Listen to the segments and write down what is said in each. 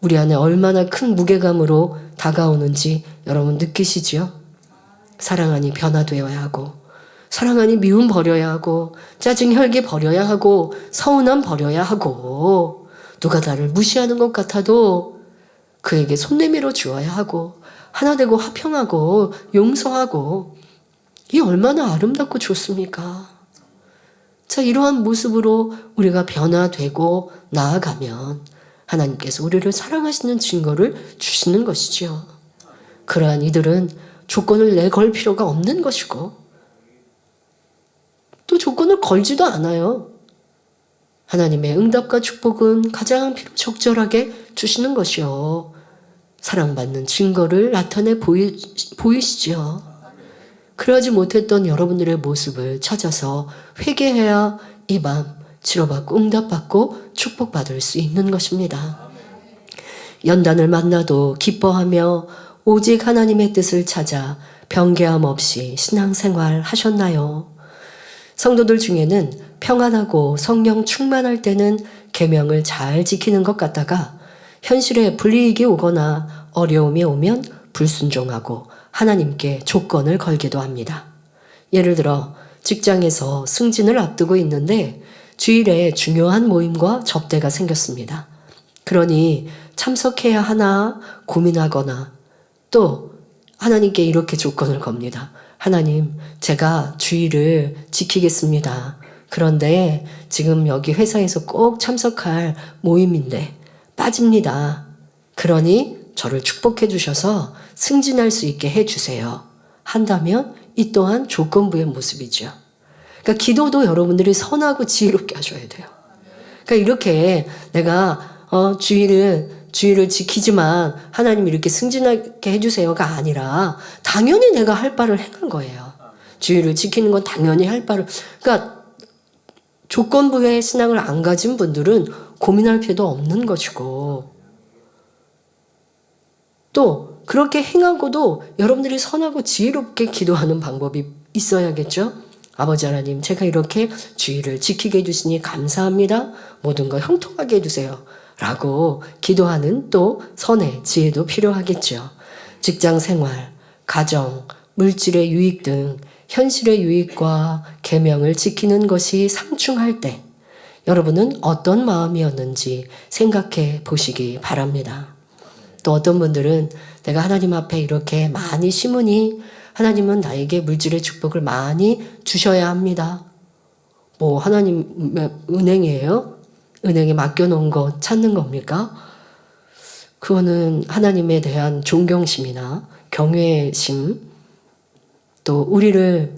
우리 안에 얼마나 큰 무게감으로 다가오는지 여러분 느끼시지요? 사랑하니 변화되어야 하고, 사랑하니 미움 버려야 하고, 짜증 혈기 버려야 하고, 서운함 버려야 하고, 누가 나를 무시하는 것 같아도 그에게 손 내밀어 주어야 하고, 하나 되고 화평하고 용서하고, 이 얼마나 아름답고 좋습니까? 자, 이러한 모습으로 우리가 변화되고 나아가면 하나님께서 우리를 사랑하시는 증거를 주시는 것이죠. 그러한 이들은 조건을 내걸 필요가 없는 것이고, 또 조건을 걸지도 않아요. 하나님의 응답과 축복은 가장 적절하게 주시는 것이요. 사랑받는 증거를 나타내 보이시죠. 그러지 못했던 여러분들의 모습을 찾아서 회개해야 이 밤 치료받고 응답받고 축복받을 수 있는 것입니다. 연단을 만나도 기뻐하며 오직 하나님의 뜻을 찾아 변개함 없이 신앙생활 하셨나요? 성도들 중에는 평안하고 성령 충만할 때는 계명을 잘 지키는 것 같다가 현실에 불이익이 오거나 어려움이 오면 불순종하고 하나님께 조건을 걸기도 합니다. 예를 들어 직장에서 승진을 앞두고 있는데 주일에 중요한 모임과 접대가 생겼습니다. 그러니 참석해야 하나 고민하거나 또 하나님께 이렇게 조건을 겁니다. 하나님, 제가 주일을 지키겠습니다. 그런데 지금 여기 회사에서 꼭 참석할 모임인데 빠집니다. 그러니 저를 축복해 주셔서 승진할 수 있게 해 주세요. 한다면 이 또한 조건부의 모습이죠. 그러니까 기도도 여러분들이 선하고 지혜롭게 하셔야 돼요. 그러니까 이렇게 내가 주일을 지키지만 하나님 이렇게 승진하게 해주세요가 아니라 당연히 내가 할 바를 행한 거예요. 주일을 지키는 건 당연히 할 바를. 그러니까 조건부의 신앙을 안 가진 분들은 고민할 필요도 없는 것이고, 또 그렇게 행하고도 여러분들이 선하고 지혜롭게 기도하는 방법이 있어야겠죠. 아버지 하나님, 제가 이렇게 주일을 지키게 해주시니 감사합니다. 모든 거 형통하게 해주세요. 라고 기도하는 또 선의 지혜도 필요하겠죠. 직장 생활, 가정, 물질의 유익 등 현실의 유익과 계명을 지키는 것이 상충할 때 여러분은 어떤 마음이었는지 생각해 보시기 바랍니다. 또 어떤 분들은 내가 하나님 앞에 이렇게 많이 심으니 하나님은 나에게 물질의 축복을 많이 주셔야 합니다. 뭐 하나님의 은행이에요? 은행에 맡겨놓은 것 찾는 겁니까? 그거는 하나님에 대한 존경심이나 경외심, 또 우리를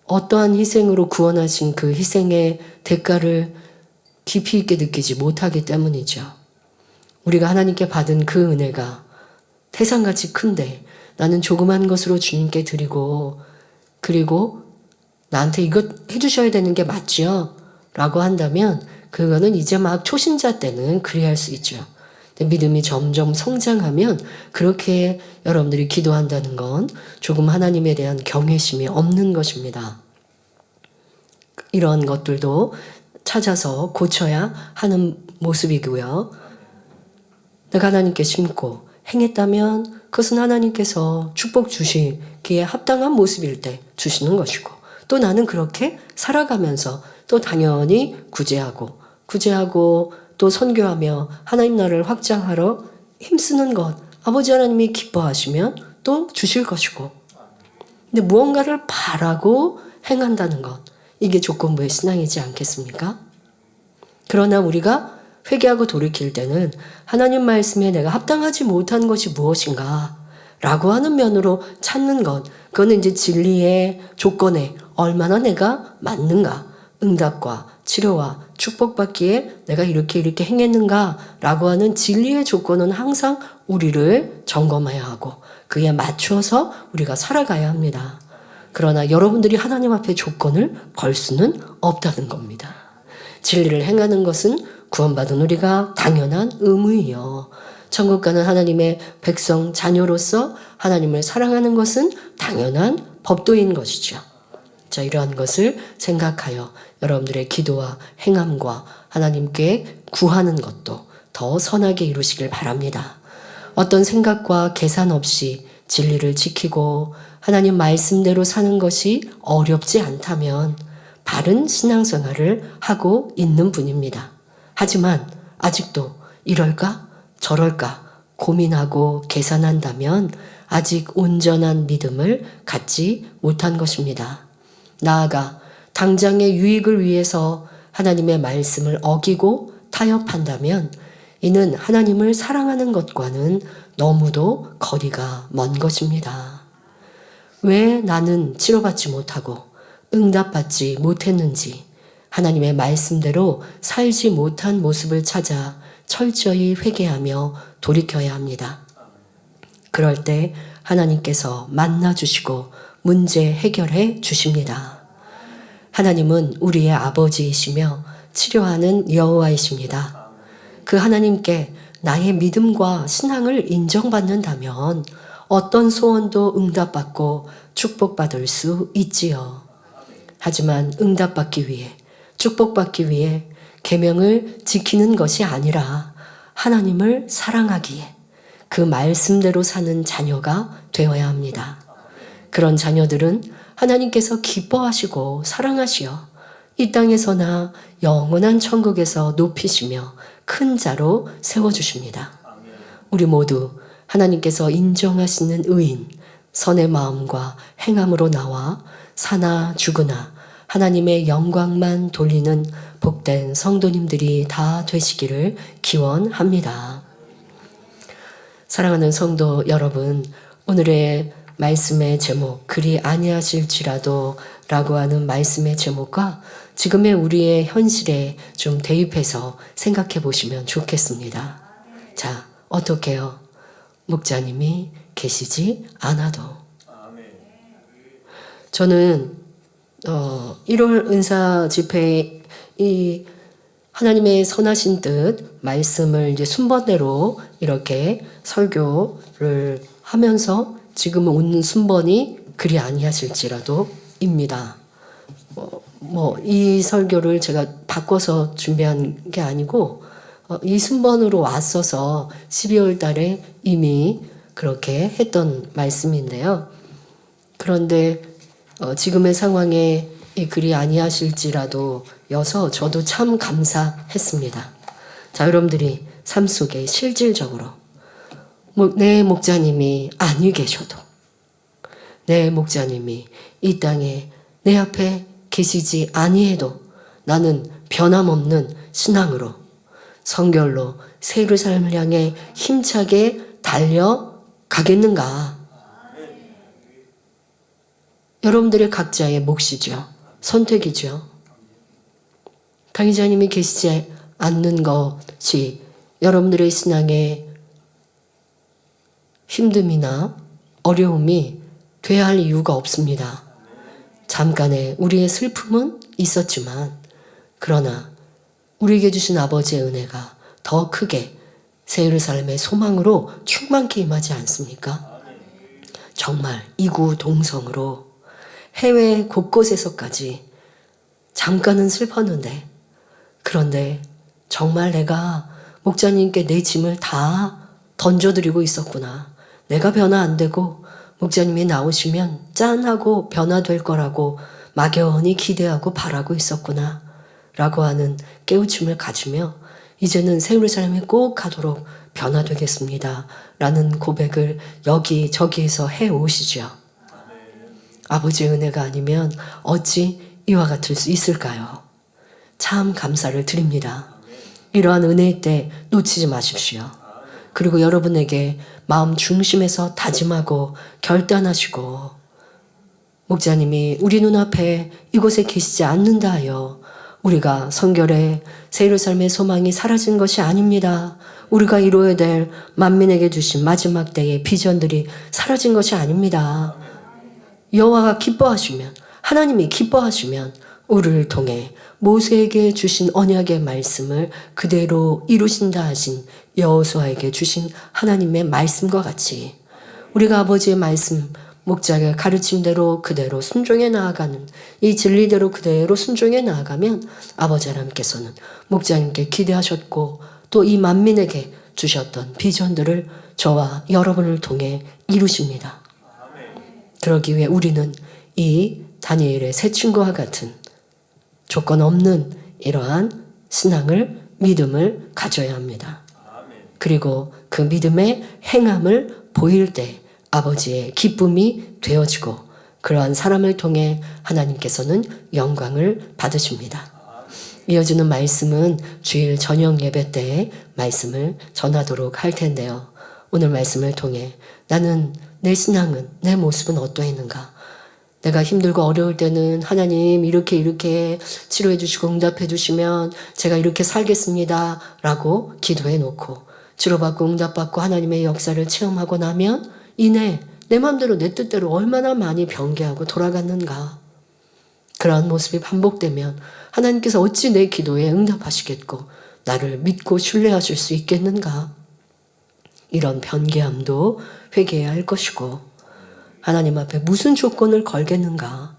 어떠한 희생으로 구원하신 그 희생의 대가를 깊이 있게 느끼지 못하기 때문이죠. 우리가 하나님께 받은 그 은혜가 태산같이 큰데 나는 조그만 것으로 주님께 드리고, 그리고 나한테 이것 해주셔야 되는 게 맞죠? 라고 한다면 그거는 이제 막 초신자 때는 그리할 수 있죠. 믿음이 점점 성장하면 그렇게 여러분들이 기도한다는 건 조금 하나님에 대한 경외심이 없는 것입니다. 이런 것들도 찾아서 고쳐야 하는 모습이고요. 내가 하나님께 심고 행했다면 그것은 하나님께서 축복 주시기에 합당한 모습일 때 주시는 것이고, 또 나는 그렇게 살아가면서 또 당연히 구제하고 또 선교하며 하나님 나라를 확장하러 힘쓰는 것, 아버지 하나님이 기뻐하시면 또 주실 것이고, 근데 무언가를 바라고 행한다는 것, 이게 조건부의 신앙이지 않겠습니까? 그러나 우리가 회개하고 돌이킬 때는 하나님 말씀에 내가 합당하지 못한 것이 무엇인가 라고 하는 면으로 찾는 것, 그거는 이제 진리의 조건에 얼마나 내가 맞는가, 응답과 치료와 축복받기에 내가 이렇게 행했는가 라고 하는 진리의 조건은 항상 우리를 점검해야 하고 그에 맞춰서 우리가 살아가야 합니다. 그러나 여러분들이 하나님 앞에 조건을 걸 수는 없다는 겁니다. 진리를 행하는 것은 구원받은 우리가 당연한 의무이요. 천국 가는 하나님의 백성 자녀로서 하나님을 사랑하는 것은 당연한 법도인 것이죠. 자, 이러한 것을 생각하여 여러분들의 기도와 행함과 하나님께 구하는 것도 더 선하게 이루시길 바랍니다. 어떤 생각과 계산 없이 진리를 지키고 하나님 말씀대로 사는 것이 어렵지 않다면 바른 신앙생활을 하고 있는 분입니다. 하지만 아직도 이럴까 저럴까 고민하고 계산한다면 아직 온전한 믿음을 갖지 못한 것입니다. 나아가 당장의 유익을 위해서 하나님의 말씀을 어기고 타협한다면 이는 하나님을 사랑하는 것과는 너무도 거리가 먼 것입니다. 왜 나는 치료받지 못하고 응답받지 못했는지 하나님의 말씀대로 살지 못한 모습을 찾아 철저히 회개하며 돌이켜야 합니다. 그럴 때 하나님께서 만나주시고 문제 해결해 주십니다. 하나님은 우리의 아버지이시며 치료하는 여호와이십니다. 그 하나님께 나의 믿음과 신앙을 인정받는다면 어떤 소원도 응답받고 축복받을 수 있지요. 하지만 응답받기 위해 축복받기 위해 계명을 지키는 것이 아니라 하나님을 사랑하기에 그 말씀대로 사는 자녀가 되어야 합니다. 그런 자녀들은 하나님께서 기뻐하시고 사랑하시어 이 땅에서나 영원한 천국에서 높이시며 큰 자로 세워주십니다. 우리 모두 하나님께서 인정하시는 의인, 선의 마음과 행함으로 나와 사나 죽으나 하나님의 영광만 돌리는 복된 성도님들이 다 되시기를 기원합니다. 사랑하는 성도 여러분, 오늘의 말씀의 제목, 그리 아니하실지라도 라고 하는 말씀의 제목과 지금의 우리의 현실에 좀 대입해서 생각해 보시면 좋겠습니다. 자, 어떻게요? 목자님이 계시지 않아도. 저는 1월 은사 집회에 이 하나님의 선하신 뜻 말씀을 이제 순번대로 이렇게 설교를 하면서 지금은 온 순번이 그리 아니하실지라도입니다. 이 설교를 제가 바꿔서 준비한 게 아니고 이 순번으로 왔어서 12월 달에 이미 그렇게 했던 말씀인데요. 그런데 지금의 상황에 이 글이 아니하실지라도 여서 저도 참 감사했습니다. 자, 여러분들이 삶 속에 실질적으로 내 목자님이 아니 계셔도 내 목자님이 이 땅에 내 앞에 계시지 아니해도 나는 변함없는 신앙으로 성결로 새 예루살렘을 향해 힘차게 달려가겠는가? 여러분들의 각자의 몫이죠. 선택이죠. 당의자님이 계시지 않는 것이 여러분들의 신앙의 힘듦이나 어려움이 돼야 할 이유가 없습니다. 잠깐의 우리의 슬픔은 있었지만 그러나 우리에게 주신 아버지의 은혜가 더 크게 새 예루살렘의 소망으로 충만케 임하지 않습니까? 정말 이구동성으로 해외 곳곳에서까지 잠깐은 슬펐는데 그런데 정말 내가 목자님께 내 짐을 다 던져드리고 있었구나. 내가 변화 안 되고 목자님이 나오시면 짠하고 변화될 거라고 막연히 기대하고 바라고 있었구나 라고 하는 깨우침을 가지며 이제는 새 예루살렘에 꼭 가도록 변화되겠습니다 라는 고백을 여기저기에서 해오시죠. 아버지의 은혜가 아니면 어찌 이와 같을 수 있을까요? 참 감사를 드립니다. 이러한 은혜의 때 놓치지 마십시오. 그리고 여러분에게 마음 중심에서 다짐하고 결단하시고 목자님이 우리 눈앞에 이곳에 계시지 않는다 하여 우리가 성결의 새 예루살렘의 소망이 사라진 것이 아닙니다. 우리가 이루어야 될 만민에게 주신 마지막 때의 비전들이 사라진 것이 아닙니다. 여호와가 기뻐하시면 하나님이 기뻐하시면 우리를 통해 모세에게 주신 언약의 말씀을 그대로 이루신다 하신 여호수아에게 주신 하나님의 말씀과 같이 우리가 아버지의 말씀 목자의 가르침대로 그대로 순종해 나아가는 이 진리대로 그대로 순종해 나아가면 아버지 하나님께서는 목자님께 기대하셨고 또 이 만민에게 주셨던 비전들을 저와 여러분을 통해 이루십니다. 그러기 위해 우리는 이 다니엘의 세 친구와 같은 조건 없는 이러한 신앙을, 믿음을 가져야 합니다. 그리고 그 믿음의 행함을 보일 때 아버지의 기쁨이 되어지고 그러한 사람을 통해 하나님께서는 영광을 받으십니다. 이어지는 말씀은 주일 저녁 예배 때에 말씀을 전하도록 할 텐데요. 오늘 말씀을 통해 나는 내 신앙은, 내 모습은 어떠했는가? 내가 힘들고 어려울 때는 하나님 이렇게 치료해 주시고 응답해 주시면 제가 이렇게 살겠습니다 라고 기도해 놓고 치료받고 응답받고 하나님의 역사를 체험하고 나면 이내 내 마음대로 내 뜻대로 얼마나 많이 변개하고 돌아갔는가. 그러한 모습이 반복되면 하나님께서 어찌 내 기도에 응답하시겠고 나를 믿고 신뢰하실 수 있겠는가. 이런 변개함도 회개해야 할 것이고 하나님 앞에 무슨 조건을 걸겠는가.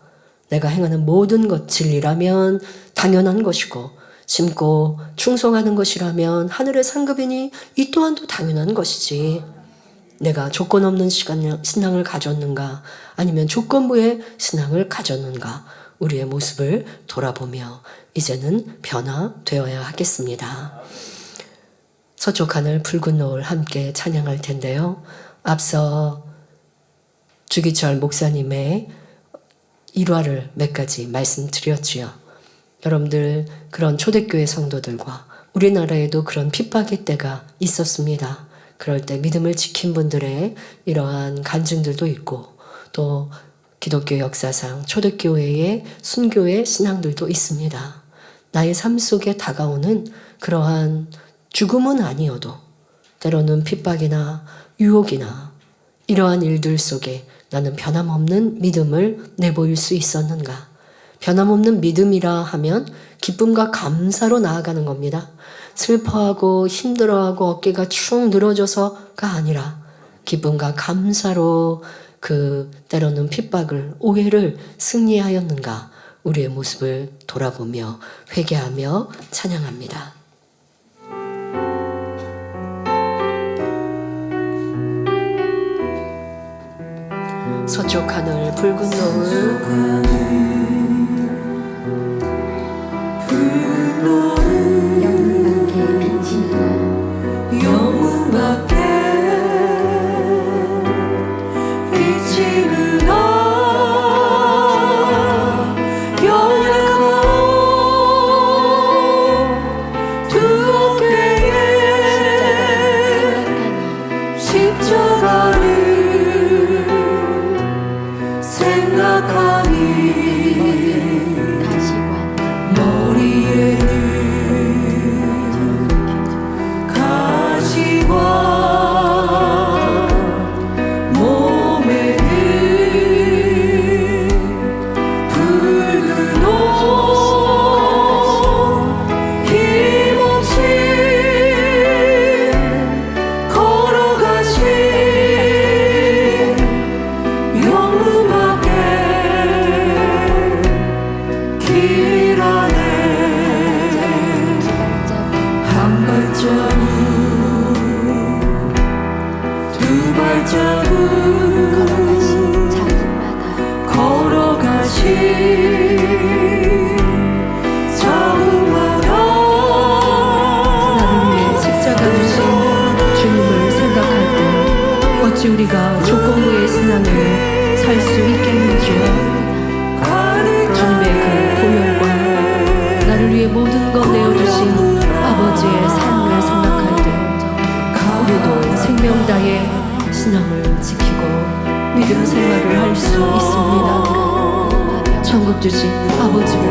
내가 행하는 모든 것 진리라면 당연한 것이고 심고 충성하는 것이라면 하늘의 상급이니 이 또한도 당연한 것이지. 내가 조건 없는 신앙을 가졌는가 아니면 조건부의 신앙을 가졌는가 우리의 모습을 돌아보며 이제는 변화되어야 하겠습니다. 서쪽 하늘 붉은 노을 함께 찬양할 텐데요. 앞서 주기철 목사님의 일화를 몇 가지 말씀드렸지요. 여러분들 그런 초대교회 성도들과 우리나라에도 그런 핍박의 때가 있었습니다. 그럴 때 믿음을 지킨 분들의 이러한 간증들도 있고 또 기독교 역사상 초대교회의 순교의 신앙들도 있습니다. 나의 삶 속에 다가오는 그러한 죽음은 아니어도 때로는 핍박이나 유혹이나 이러한 일들 속에 나는 변함없는 믿음을 내보일 수 있었는가? 변함없는 믿음이라 하면 기쁨과 감사로 나아가는 겁니다. 슬퍼하고 힘들어하고 어깨가 축 늘어져서가 아니라 기쁨과 감사로 그 때로는 핍박을, 오해를 승리하였는가 우리의 모습을 돌아보며 회개하며 찬양합니다. 서쪽 하늘 붉은 노을 영문 밖에 비치는 영원한 두 어깨에 십자가를 생각하니 머리에는 우리가 조건부의 신앙을 살 수 있겠는지요. 주님의 그 보혈과 나를 위해 모든 것 내어주신 아버지의 삶을 생각할 때 우리도 생명 다해 신앙을 지키고 믿음 생활을 할 수 있습니다. 천국 주신 아버지를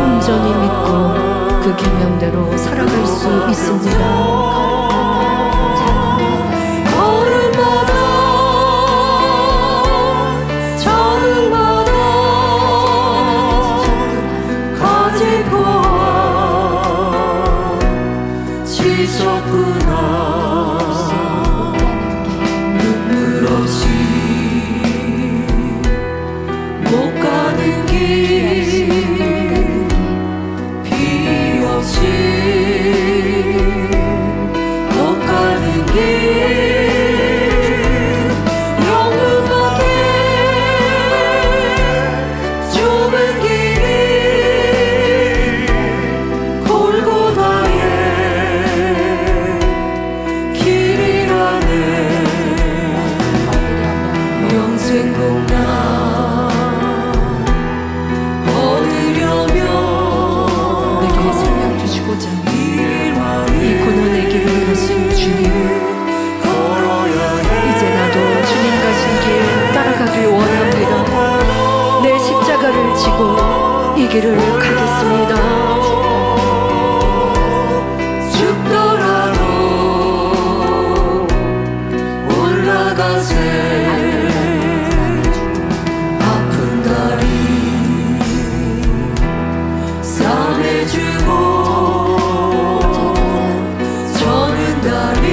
온전히 믿고 그 계명대로 살아갈 수 있습니다. 눈물 없이 못 가는 길 비 없이 이 길을 가겠습니다. 죽더라도 올라가세. 아픈 다리 싸매주고 저는 다리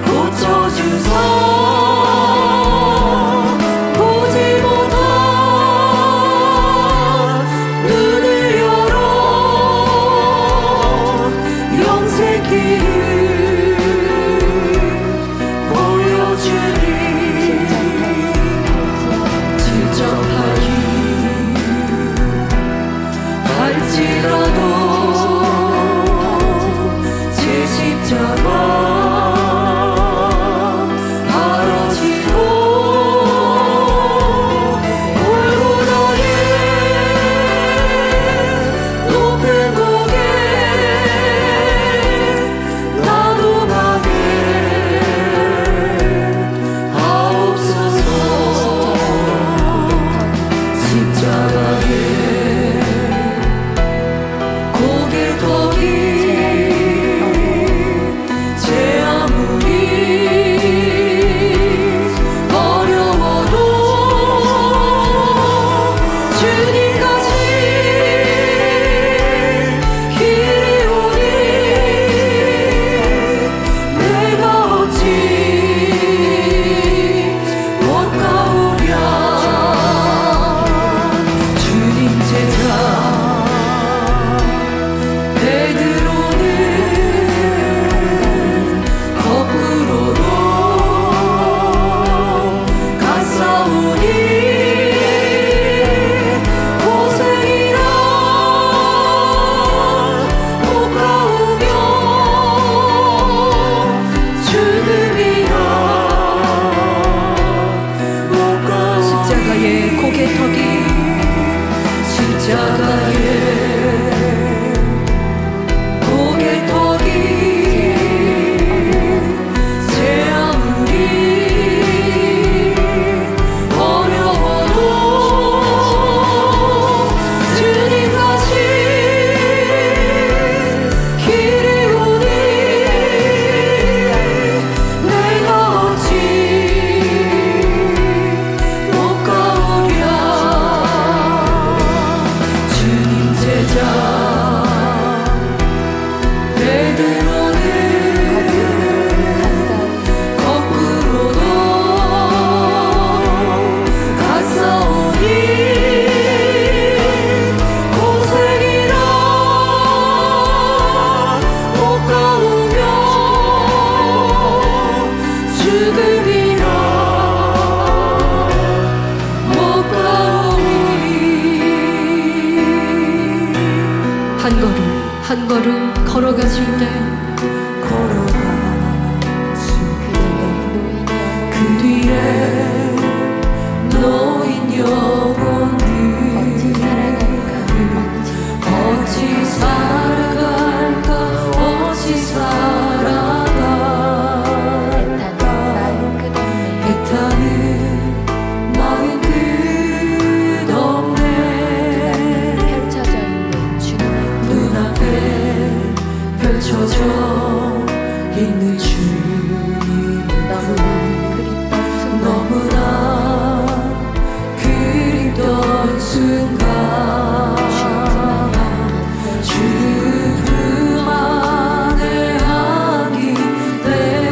고쳐주소. 보지 못한 눈을 열어 영생길을 보여주니. 진정하기 할지라도 제 십자가 바라지고 골고다의 높은 고개 나도 가게 하옵소서. 십자가에 고개 터기 제 아무리 어려워도 주님 가신 길이 오니 내가 어찌 못 가오랴. 주님 제자 베드로는 거꾸로도 갔사오니 고생이라 못 가오며 죽음이라 못 가오니. 십자가에 고개 터기 십자가에 고개 터기 제 아무리 어려워도 주님 가신 길이 오니 내가 어찌 못 가오랴. 주님 제자 베드로는 거꾸로도 갔사오니 고생이라 못 가오며 죽음이라 못 가오니. 한 걸음 한 걸음 걸어가실 때 그 뒤에 놓인 영혼들 어찌 살아갈까 어찌 살아갈까. 애타는 마음 끝없네. 눈앞에 펼쳐져 있는 주님의 너무나 그립던 순간 주 품 안에 안긴 내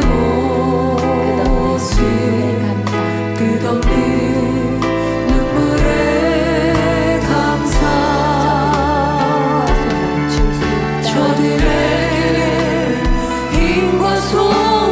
모습 끝없는 눈물에 감사. 저들에게 힘과 소망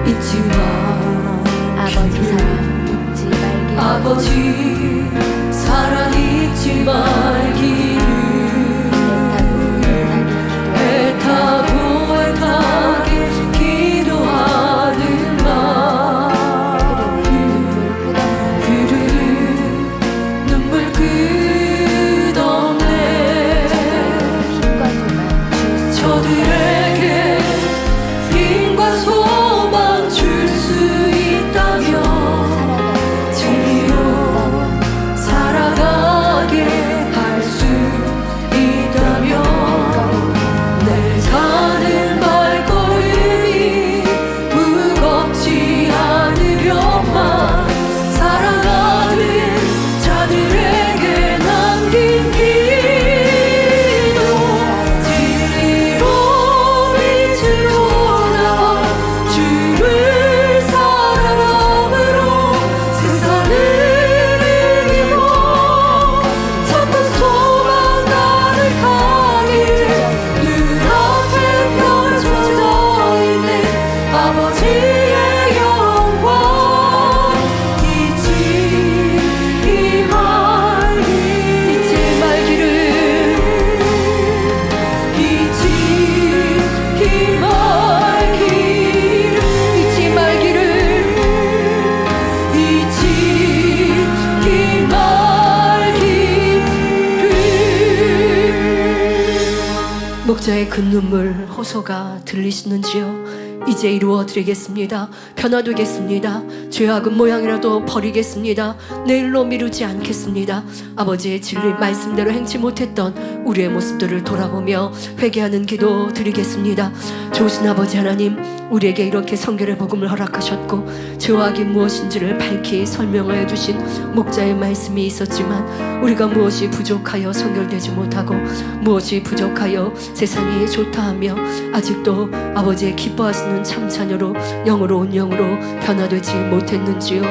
잊지 마. 아버지 사랑 잊지 말기를 아버지 사랑 잊지 말기를 애타고 애타게 기도하는 마음 흐르르 눈물 끝없네 힘과 소망 줄수 저들에게 힘과 소망 줄 수 있다면 진리로 살아가게 할 수 있다면 내 사는 발걸음이 무겁지 않으련만 살아가는 자들에게 남긴 기도 진리로 빛으로 나와 주를 사랑함으로 세상을 이기고 참된 소망 가득하게 눈앞에 펼쳐져 있네 아버지의 영광 잊지 말기를 잊지 말기를 목자의 그 눈물 호소가 들리시는지요? 이제 이루어 드리겠습니다. 변화되겠습니다. 죄악은 모양이라도 버리겠습니다. 내일로 미루지 않겠습니다. 아버지의 진리 말씀대로 행치 못했던 우리의 모습들을 돌아보며 회개하는 기도 드리겠습니다. 좋으신 아버지 하나님, 우리에게 이렇게 성결의 복음을 허락하셨고 죄악이 무엇인지를 밝히 설명하여 주신 목자의 말씀이 있었지만 우리가 무엇이 부족하여 성결되지 못하고 무엇이 부족하여 세상이 좋다 하며 아직도 아버지의 기뻐하시는 참 자녀로 영으로 온 영으로 변화되지 못했는지요?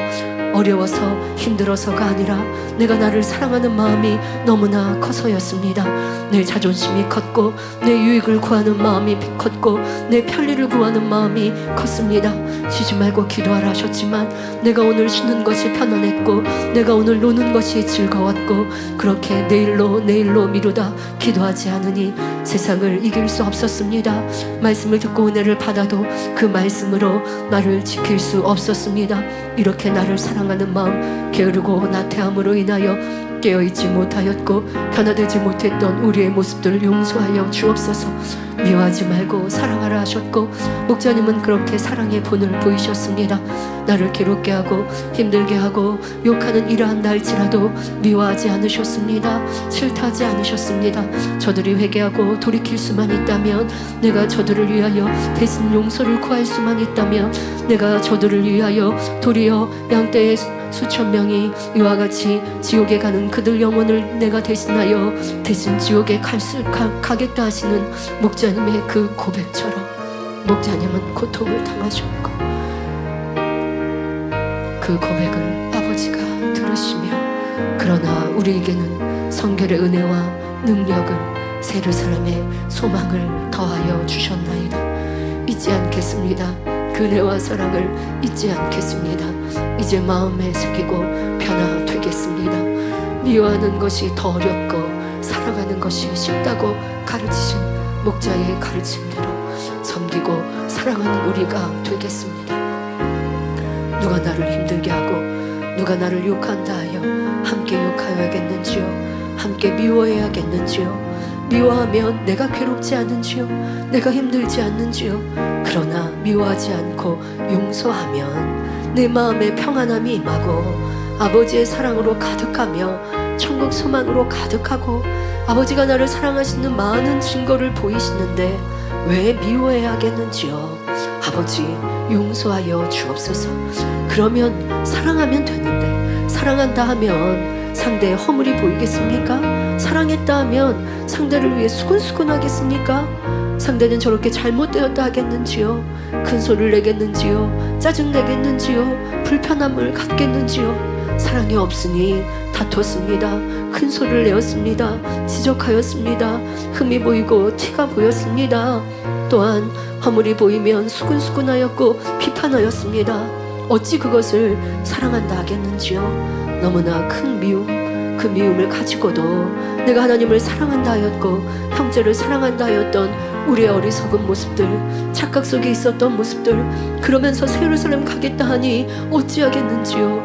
어려워서 힘들어서가 아니라 내가 나를 사랑하는 마음이 너무나 커서였습니다. 내 자존심이 컸고 내 유익을 구하는 마음이 컸고 내 편리를 구하는 마음이 컸습니다. 쉬지 말고 기도하라 하셨지만 내가 오늘 쉬는 것이 편안했고 내가 오늘 노는 것이 즐거웠고 그렇게 내일로 미루다 기도하지 않으니 세상을 이길 수 없었습니다. 말씀을 듣고 은혜를 받아도 그 말씀으로 나를 지킬 수 없었습니다. 이렇게 나를 사랑하는 마음 게으르고 나태함으로 인하여 깨어있지 못하였고 변화되지 못했던 우리의 모습들을 용서하여 주옵소서. 미워하지 말고 사랑하라 하셨고 목자님은 그렇게 사랑의 본을 보이셨습니다. 나를 괴롭게 하고 힘들게 하고 욕하는 이러한 날지라도 미워하지 않으셨습니다. 싫다하지 않으셨습니다. 저들이 회개하고 돌이킬 수만 있다면 내가 저들을 위하여 대신 용서를 구할 수만 있다면 내가 저들을 위하여 도리어 양떼의 수천 명이 이와 같이 지옥에 가는 그들 영혼을 내가 대신하여 대신 지옥에 가겠다 하시는 목자님의 그 고백처럼 목자님은 고통을 당하셨고 그 고백을 아버지가 들으시며 그러나 우리에게는 성결의 은혜와 능력을 새 예루살렘의 소망을 더하여 주셨나이다. 잊지 않겠습니다. 그 은혜와 사랑을 잊지 않겠습니다. 이제 마음에 새기고 변화되겠습니다. 미워하는 것이 더 어렵고 사랑하는 것이 쉽다고 가르치신 목자의 가르침대로 섬기고 사랑하는 우리가 되겠습니다. 누가 나를 힘들게 하고 누가 나를 욕한다 하여 함께 욕하여야겠는지요? 함께 미워해야겠는지요? 미워하면 내가 괴롭지 않은지요? 내가 힘들지 않는지요? 그러나 미워하지 않고 용서하면 내 마음에 평안함이 임하고 아버지의 사랑으로 가득하며 천국 소망으로 가득하고 아버지가 나를 사랑하시는 많은 증거를 보이시는데 왜 미워해야겠는지요? 아버지 용서하여 주옵소서. 그러면 사랑하면 되는데 사랑한다 하면 상대의 허물이 보이겠습니까? 사랑했다 하면 상대를 위해 수근수근하겠습니까? 상대는 저렇게 잘못되었다 하겠는지요? 큰 소리를 내겠는지요? 짜증내겠는지요? 불편함을 갖겠는지요? 사랑이 없으니 다퉜습니다. 큰 소리를 내었습니다. 지적하였습니다. 흠이 보이고 티가 보였습니다. 또한 허물이 보이면 수근수근하였고 비판하였습니다. 어찌 그것을 사랑한다 하겠는지요. 너무나 큰 미움, 그 미움을 가지고도 내가 하나님을 사랑한다 하였고 형제를 사랑한다 하였던 우리의 어리석은 모습들, 착각 속에 있었던 모습들, 그러면서 새 예루살렘 가겠다 하니 어찌하겠는지요.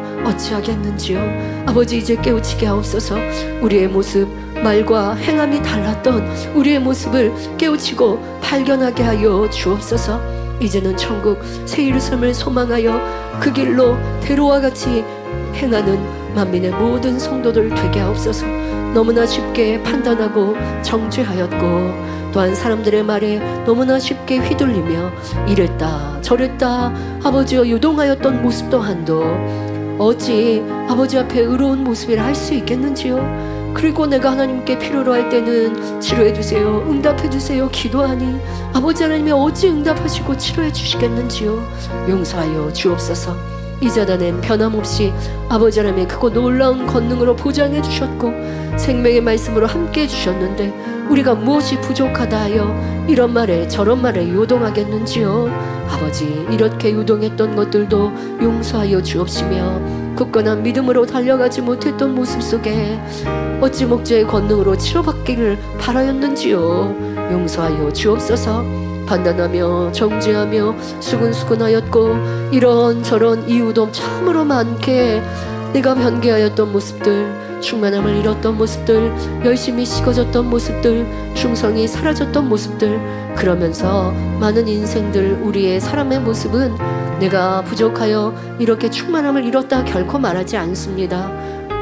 아버지 이제 깨우치게 하옵소서. 우리의 모습, 말과 행함이 달랐던 우리의 모습을 깨우치고 발견하게 하여 주옵소서. 이제는 천국 새 예루살렘을 소망하여 그 길로 대로와 같이 행하는 만민의 모든 성도들 되게 하옵소서. 너무나 쉽게 판단하고 정죄하였고 또한 사람들의 말에 너무나 쉽게 휘둘리며 이랬다 저랬다 아버지여 요동하였던 모습 또한도 어찌 아버지 앞에 의로운 모습이라 할 수 있겠는지요. 그리고 내가 하나님께 필요로 할 때는 치료해 주세요, 응답해 주세요 기도하니 아버지 하나님이 어찌 응답하시고 치료해 주시겠는지요. 용서하여 주옵소서. 이 자단엔 변함없이 아버지 하나님의 크고 놀라운 권능으로 보장해 주셨고 생명의 말씀으로 함께 해주셨는데 우리가 무엇이 부족하다 하여 이런 말에 저런 말에 요동하겠는지요. 아버지 이렇게 요동했던 것들도 용서하여 주옵시며 굳건한 믿음으로 달려가지 못했던 모습 속에 어찌 목자의 권능으로 치료받기를 바라였는지요. 용서하여 주옵소서. 판단하며 정죄하며 수근수근하였고 이런저런 이유도 참으로 많게 내가 변개하였던 모습들, 충만함을 잃었던 모습들, 열심히 식어졌던 모습들, 충성이 사라졌던 모습들, 그러면서 많은 인생들 우리의 사람의 모습은 내가 부족하여 이렇게 충만함을 잃었다 결코 말하지 않습니다.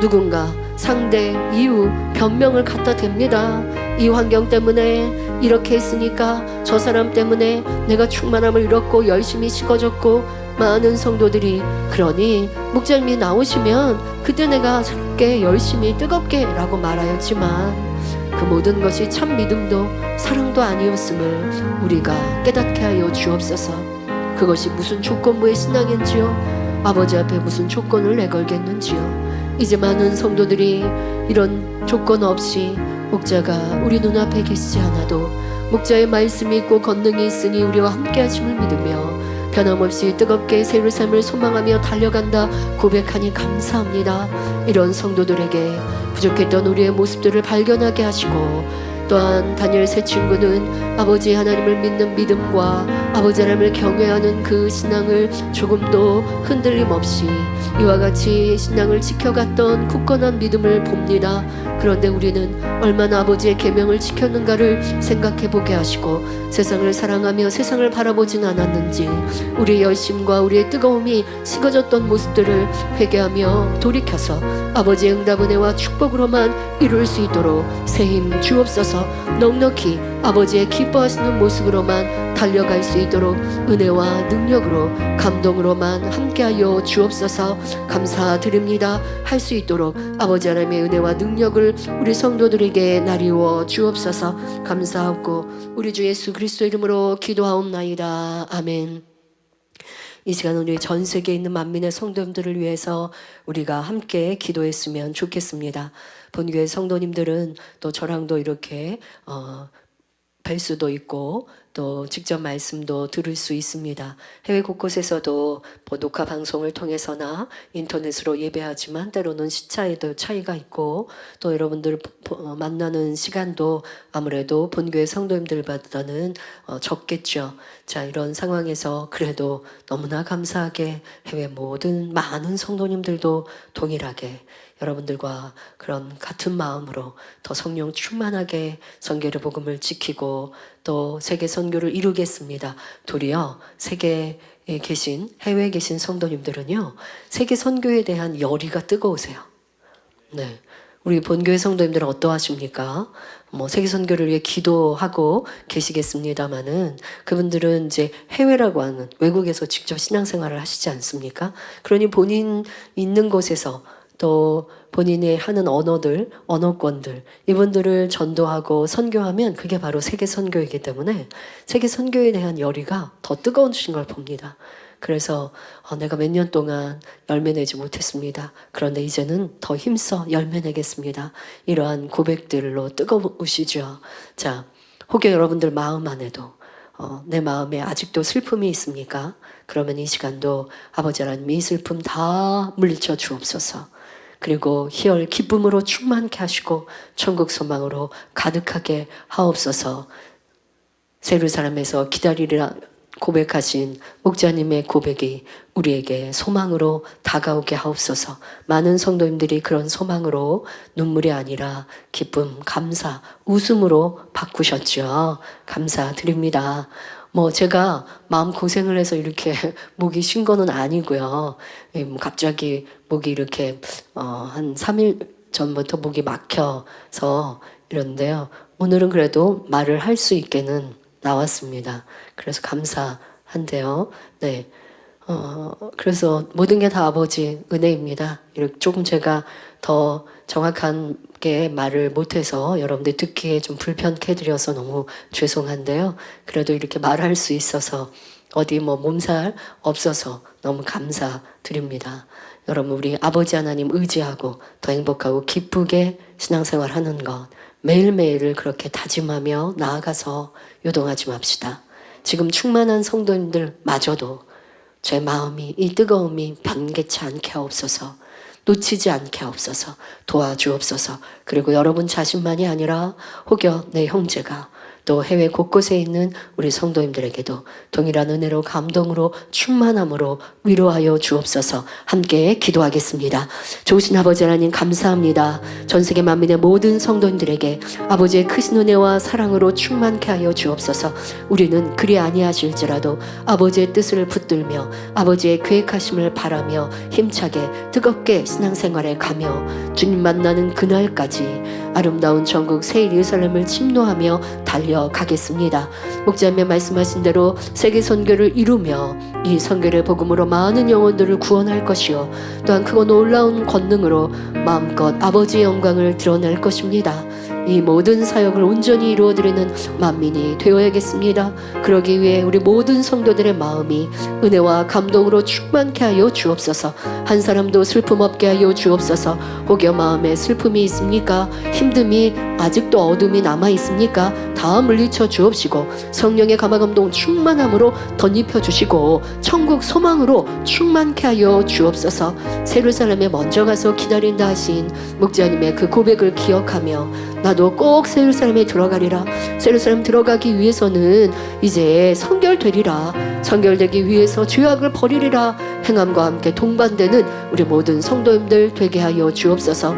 누군가 상대, 이유, 변명을 갖다 댑니다. 이 환경 때문에 이렇게 했으니까 저 사람 때문에 내가 충만함을 잃었고 열심히 식어졌고 많은 성도들이 그러니 목자님이 나오시면 그때 내가 새롭게 열심히 뜨겁게 라고 말하였지만 그 모든 것이 참 믿음도 사랑도 아니었음을 우리가 깨닫게 하여 주옵소서. 그것이 무슨 조건부의 신앙인지요. 아버지 앞에 무슨 조건을 내걸겠는지요. 이제 많은 성도들이 이런 조건 없이 목자가 우리 눈앞에 계시지 않아도 목자의 말씀이 있고 권능이 있으니 우리와 함께 하심을 믿으며 변함없이 뜨겁게 새 예루살렘을 소망하며 달려간다 고백하니 감사합니다. 이런 성도들에게 부족했던 우리의 모습들을 발견하게 하시고 또한 다니엘 세 친구는 아버지 하나님을 믿는 믿음과 아버지 하나님을 경외하는 그 신앙을 조금도 흔들림 없이 이와 같이 신앙을 지켜갔던 굳건한 믿음을 봅니다. 그런데 우리는 얼마나 아버지의 계명을 지켰는가를 생각해 보게 하시고 세상을 사랑하며 세상을 바라보진 않았는지 우리의 열심과 우리의 뜨거움이 식어졌던 모습들을 회개하며 돌이켜서 아버지의 응답 은혜와 축복으로만 이룰 수 있도록 새 힘 주옵소서. 넉넉히 아버지의 기뻐하시는 모습으로만 달려갈 수 있도록 은혜와 능력으로 감동으로만 함께하여 주옵소서. 감사드립니다. 할 수 있도록 아버지 하나님의 은혜와 능력을 우리 성도들에게 나리워 주옵소서. 감사하고 우리 주 예수 그리스도 이름으로 기도하옵나이다. 아멘. 이 시간 우리 전 세계에 있는 만민의 성도님들을 위해서 우리가 함께 기도했으면 좋겠습니다. 본교회 성도님들은 또 저랑도 이렇게 뵐 수도 있고 또 직접 말씀도 들을 수 있습니다. 해외 곳곳에서도 녹화 방송을 통해서나 인터넷으로 예배하지만 때로는 시차에도 차이가 있고 또 여러분들 만나는 시간도 아무래도 본교회 성도님들보다는 적겠죠. 자, 이런 상황에서 그래도 너무나 감사하게 해외 모든 많은 성도님들도 동일하게 여러분들과 그런 같은 마음으로 더 성령 충만하게 선교의 복음을 지키고 또 세계 선교를 이루겠습니다. 도리어 세계에 계신 해외에 계신 성도님들은요, 세계 선교에 대한 열의가 뜨거우세요. 네, 우리 본교회 성도님들은 어떠하십니까? 세계 선교를 위해 기도하고 계시겠습니다마는 그분들은 이제 해외라고 하는 외국에서 직접 신앙생활을 하시지 않습니까? 그러니 본인 있는 곳에서 또 본인이 하는 언어들, 언어권들 이분들을 전도하고 선교하면 그게 바로 세계 선교이기 때문에 세계 선교에 대한 열의가 더 뜨거워지신 걸 봅니다. 그래서 내가 몇 년 동안 열매 내지 못했습니다. 그런데 이제는 더 힘써 열매 내겠습니다. 이러한 고백들로 뜨거우시죠. 자, 혹여 여러분들 마음 안에도 내 마음에 아직도 슬픔이 있습니까? 그러면 이 시간도 아버지 하나님 이 슬픔 다 물리쳐 주옵소서. 그리고 희열 기쁨으로 충만케 하시고 천국 소망으로 가득하게 하옵소서. 예루살렘에서 기다리라 고백하신 목자님의 고백이 우리에게 소망으로 다가오게 하옵소서. 많은 성도님들이 그런 소망으로 눈물이 아니라 기쁨, 감사, 웃음으로 바꾸셨죠. 감사드립니다. 제가 마음 고생을 해서 이렇게 목이 쉰 거는 아니고요. 갑자기 목이 이렇게 한 3일 전부터 목이 막혀서 이런데요. 오늘은 그래도 말을 할 수 있게는 나왔습니다. 그래서 감사한데요. 네. 그래서 모든 게 다 아버지 은혜입니다. 이렇게 조금 제가 더 정확하게 말을 못해서 여러분들 듣기에 좀 불편케 해드려서 너무 죄송한데요. 그래도 이렇게 말할 수 있어서 어디 몸살 없어서 너무 감사드립니다. 여러분 우리 아버지 하나님 의지하고 더 행복하고 기쁘게 신앙생활 하는 것 매일매일을 그렇게 다짐하며 나아가서 요동하지 맙시다. 지금 충만한 성도님들마저도 제 마음이 이 뜨거움이 변개치 않게 하옵소서. 놓치지 않게 하옵소서. 도와주옵소서. 그리고 여러분 자신만이 아니라 혹여 내 형제가 또 해외 곳곳에 있는 우리 성도님들에게도 동일한 은혜로 감동으로 충만함으로 위로하여 주옵소서. 함께 기도하겠습니다. 좋으신 아버지 하나님 감사합니다. 전 세계 만민의 모든 성도님들에게 아버지의 크신 은혜와 사랑으로 충만케 하여 주옵소서. 우리는 그리 아니하실지라도 아버지의 뜻을 붙들며 아버지의 계획하심을 바라며 힘차게 뜨겁게 신앙생활에 가며 주님 만나는 그날까지 아름다운 천국 새 예루살렘을 침노하며 달려가겠습니다. 목자님의 말씀하신 대로 세계 선교를 이루며 이 선교의 복음으로 많은 영혼들을 구원할 것이요 또한 크고 놀라운 권능으로 마음껏 아버지의 영광을 드러낼 것입니다. 이 모든 사역을 온전히 이루어드리는 만민이 되어야겠습니다. 그러기 위해 우리 모든 성도들의 마음이 은혜와 감동으로 충만케 하여 주옵소서. 한 사람도 슬픔 없게 하여 주옵소서. 혹여 마음에 슬픔이 있습니까? 힘듦이 아직도 어둠이 남아 있습니까? 다 물리쳐 주옵시고 성령의 감화감동 충만함으로 덧입혀 주시고 천국 소망으로 충만케 하여 주옵소서. 예루살렘에 먼저 가서 기다린다 하신 목자님의 그 고백을 기억하며 나도 꼭 예루살렘에 들어가리라. 예루살렘 들어가기 위해서는 이제 성결되리라. 성결되기 위해서 죄악을 버리리라. 행함과 함께 동반되는 우리 모든 성도님들 되게 하여 주옵소서.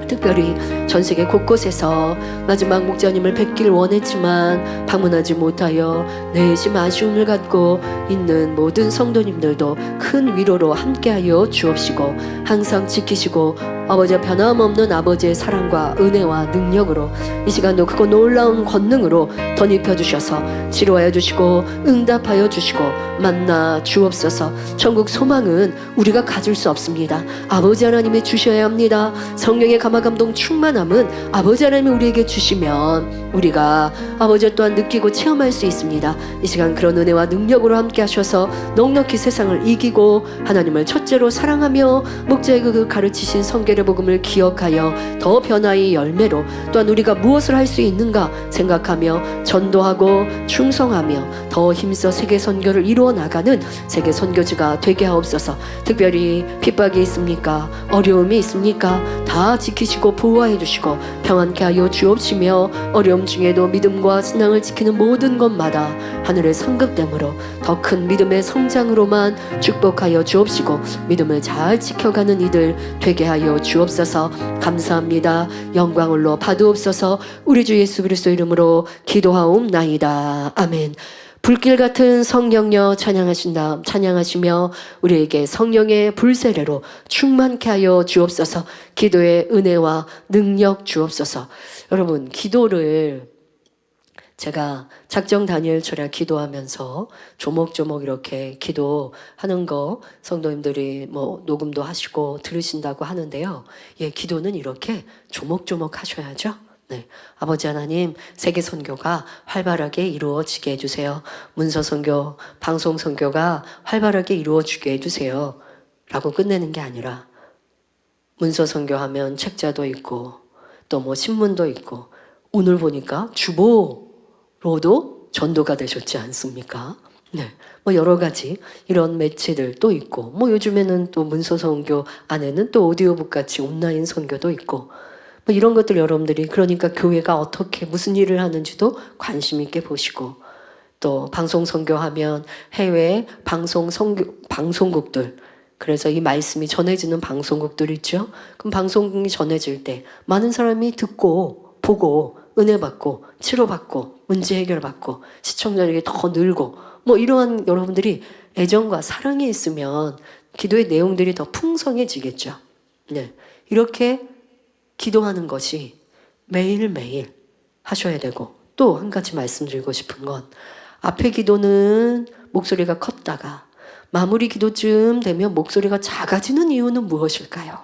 특별히 전 세계 곳곳에서 마지막 목자님을 뵙길 원했지만 방문하지 못하여 내심 아쉬움을 갖고 있는 모든 성도님들도 큰 위로로 함께하여 주옵시고 항상 지키시고 아버지의 변함없는 아버지의 사랑과 은혜와 능력으로 이 시간도 크고 놀라운 권능으로 덧입혀 주셔서 치료하여 주시고 응답하여 주시고 만나 주옵소서. 천국 소망은 우리가 가질 수 없습니다. 아버지 하나님이 주셔야 합니다. 성령의 감화감동 충만함은 아버지 하나님이 우리에게 주시면 우리가 아버지 또한 느끼고 체험할 수 있습니다. 이 시간 그런 은혜와 능력으로 함께 하셔서 넉넉히 세상을 이기고 하나님을 첫째로 사랑하며 목자의 그 가르치신 성결의 복음을 기억하여 더 변화의 열매로 또한 우리가 무엇을 할 수 있는가 생각하며 전도하고 충성하며 더 힘써 세계 선교를 이루어 나가는 세계 선교지가 되게 하옵소서. 특별히 핍박이 있습니까? 어려움이 있습니까? 다 지키시고 보호해 주시고 평안케 하여 주옵시며 어려움 중에도 믿음과 신앙을 지키는 모든 것마다 하늘의 상급됨으로 더 큰 믿음의 성장으로만 축복하여 주옵시고 믿음을 잘 지켜가는 이들 되게 하여 주옵소서. 감사합니다. 영광을로 받으옵소서. 우리 주 예수 그리스도 이름으로 기도하옵나이다. 아멘. 불길 같은 성령여 찬양하시며 우리에게 성령의 불세례로 충만케 하여 주옵소서. 기도의 은혜와 능력 주옵소서. 여러분 기도를 제가 작정 다니엘 철야 기도하면서 조목조목 이렇게 기도하는 거 성도님들이 녹음도 하시고 들으신다고 하는데요. 예, 기도는 이렇게 조목조목 하셔야죠. 네, 아버지 하나님 세계 선교가 활발하게 이루어지게 해주세요. 문서 선교, 방송 선교가 활발하게 이루어지게 해주세요. 라고 끝내는 게 아니라 문서 선교하면 책자도 있고 또 신문도 있고 오늘 보니까 주보로도 전도가 되셨지 않습니까? 네. 뭐 여러 가지 이런 매체들 또 있고, 뭐 요즘에는 또 문서 선교 안에는 또 오디오북 같이 온라인 선교도 있고, 뭐 이런 것들 여러분들이 그러니까 교회가 어떻게 무슨 일을 하는지도 관심 있게 보시고, 또 방송 선교하면 해외 방송국들, 그래서 이 말씀이 전해지는 방송국들 있죠. 그럼 방송국이 전해질 때 많은 사람이 듣고 보고 은혜 받고 치료받고 문제 해결받고 시청자들이 더 늘고, 뭐 이러한 여러분들이 애정과 사랑이 있으면 기도의 내용들이 더 풍성해지겠죠. 네. 이렇게 기도하는 것이 매일매일 하셔야 되고, 또 한 가지 말씀드리고 싶은 건, 앞에 기도는 목소리가 컸다가 마무리 기도쯤 되면 목소리가 작아지는 이유는 무엇일까요?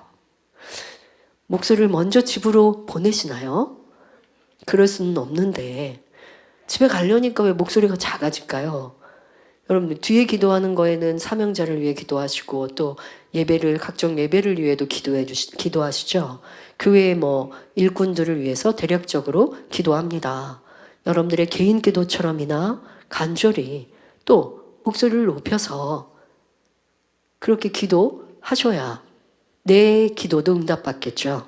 목소리를 먼저 집으로 보내시나요? 그럴 수는 없는데 집에 가려니까 왜 목소리가 작아질까요? 여러분, 뒤에 기도하는 거에는 사명자를 위해 기도하시고, 또 예배를, 각종 예배를 위해도 기도하시죠. 교회의 뭐 일꾼들을 위해서 대략적으로 기도합니다. 여러분들의 개인 기도처럼이나 간절히 또 목소리를 높여서 그렇게 기도하셔야 내 기도도 응답받겠죠.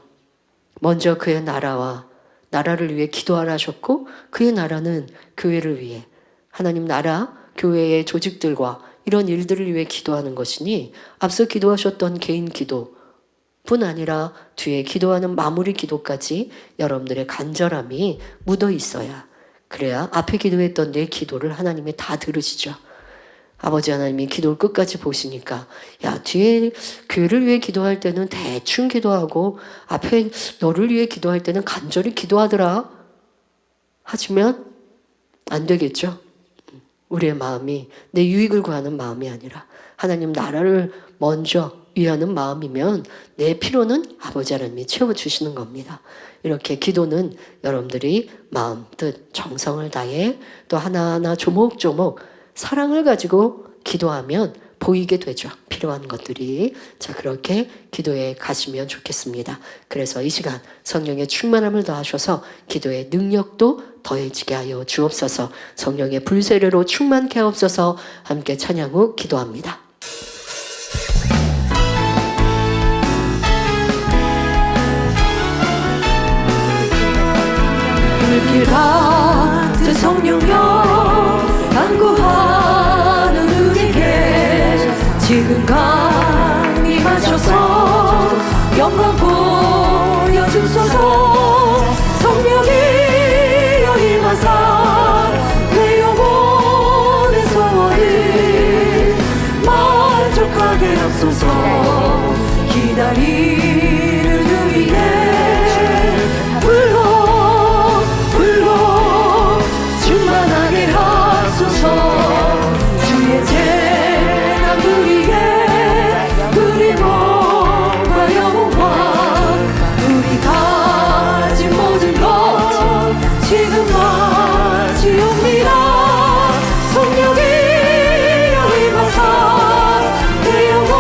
먼저 그의 나라를 위해 기도하라 하셨고, 그의 나라는 교회를 위해, 하나님 나라, 교회의 조직들과 이런 일들을 위해 기도하는 것이니, 앞서 기도하셨던 개인 기도뿐 아니라 뒤에 기도하는 마무리 기도까지 여러분들의 간절함이 묻어 있어야, 그래야 앞에 기도했던 내 기도를 하나님이 다 들으시죠. 아버지 하나님이 기도를 끝까지 보시니까, 야, 뒤에 교회를 위해 기도할 때는 대충 기도하고 앞에 너를 위해 기도할 때는 간절히 기도하더라 하시면 안 되겠죠. 우리의 마음이 내 유익을 구하는 마음이 아니라 하나님 나라를 먼저 위하는 마음이면 내 필요는 아버지 하나님이 채워주시는 겁니다. 이렇게 기도는 여러분들이 마음, 뜻, 정성을 다해 또 하나하나 조목조목 사랑을 가지고 기도하면 보이게 되죠. 필요한 것들이. 자, 그렇게 기도에 가시면 좋겠습니다. 그래서 이 시간 성령의 충만함을 더하셔서 기도의 능력도 더해지게 하여 주옵소서. 성령의 불세례로 충만케 하옵소서. 함께 찬양 후 기도합니다. 불길 같은 성령여 간구하는 우리에게 지금 강림하셔서 영광 보여주소서. 성령이여 임하사 내 영혼의 소원을 만족하게 하소서. 기다리는 우리의 충만하게 하소서. 주의 재난 우리의 우리 몸과 영혼과 우리 가진 모든 것 지금 마치옵니다. 성령이여 임하사 내 영혼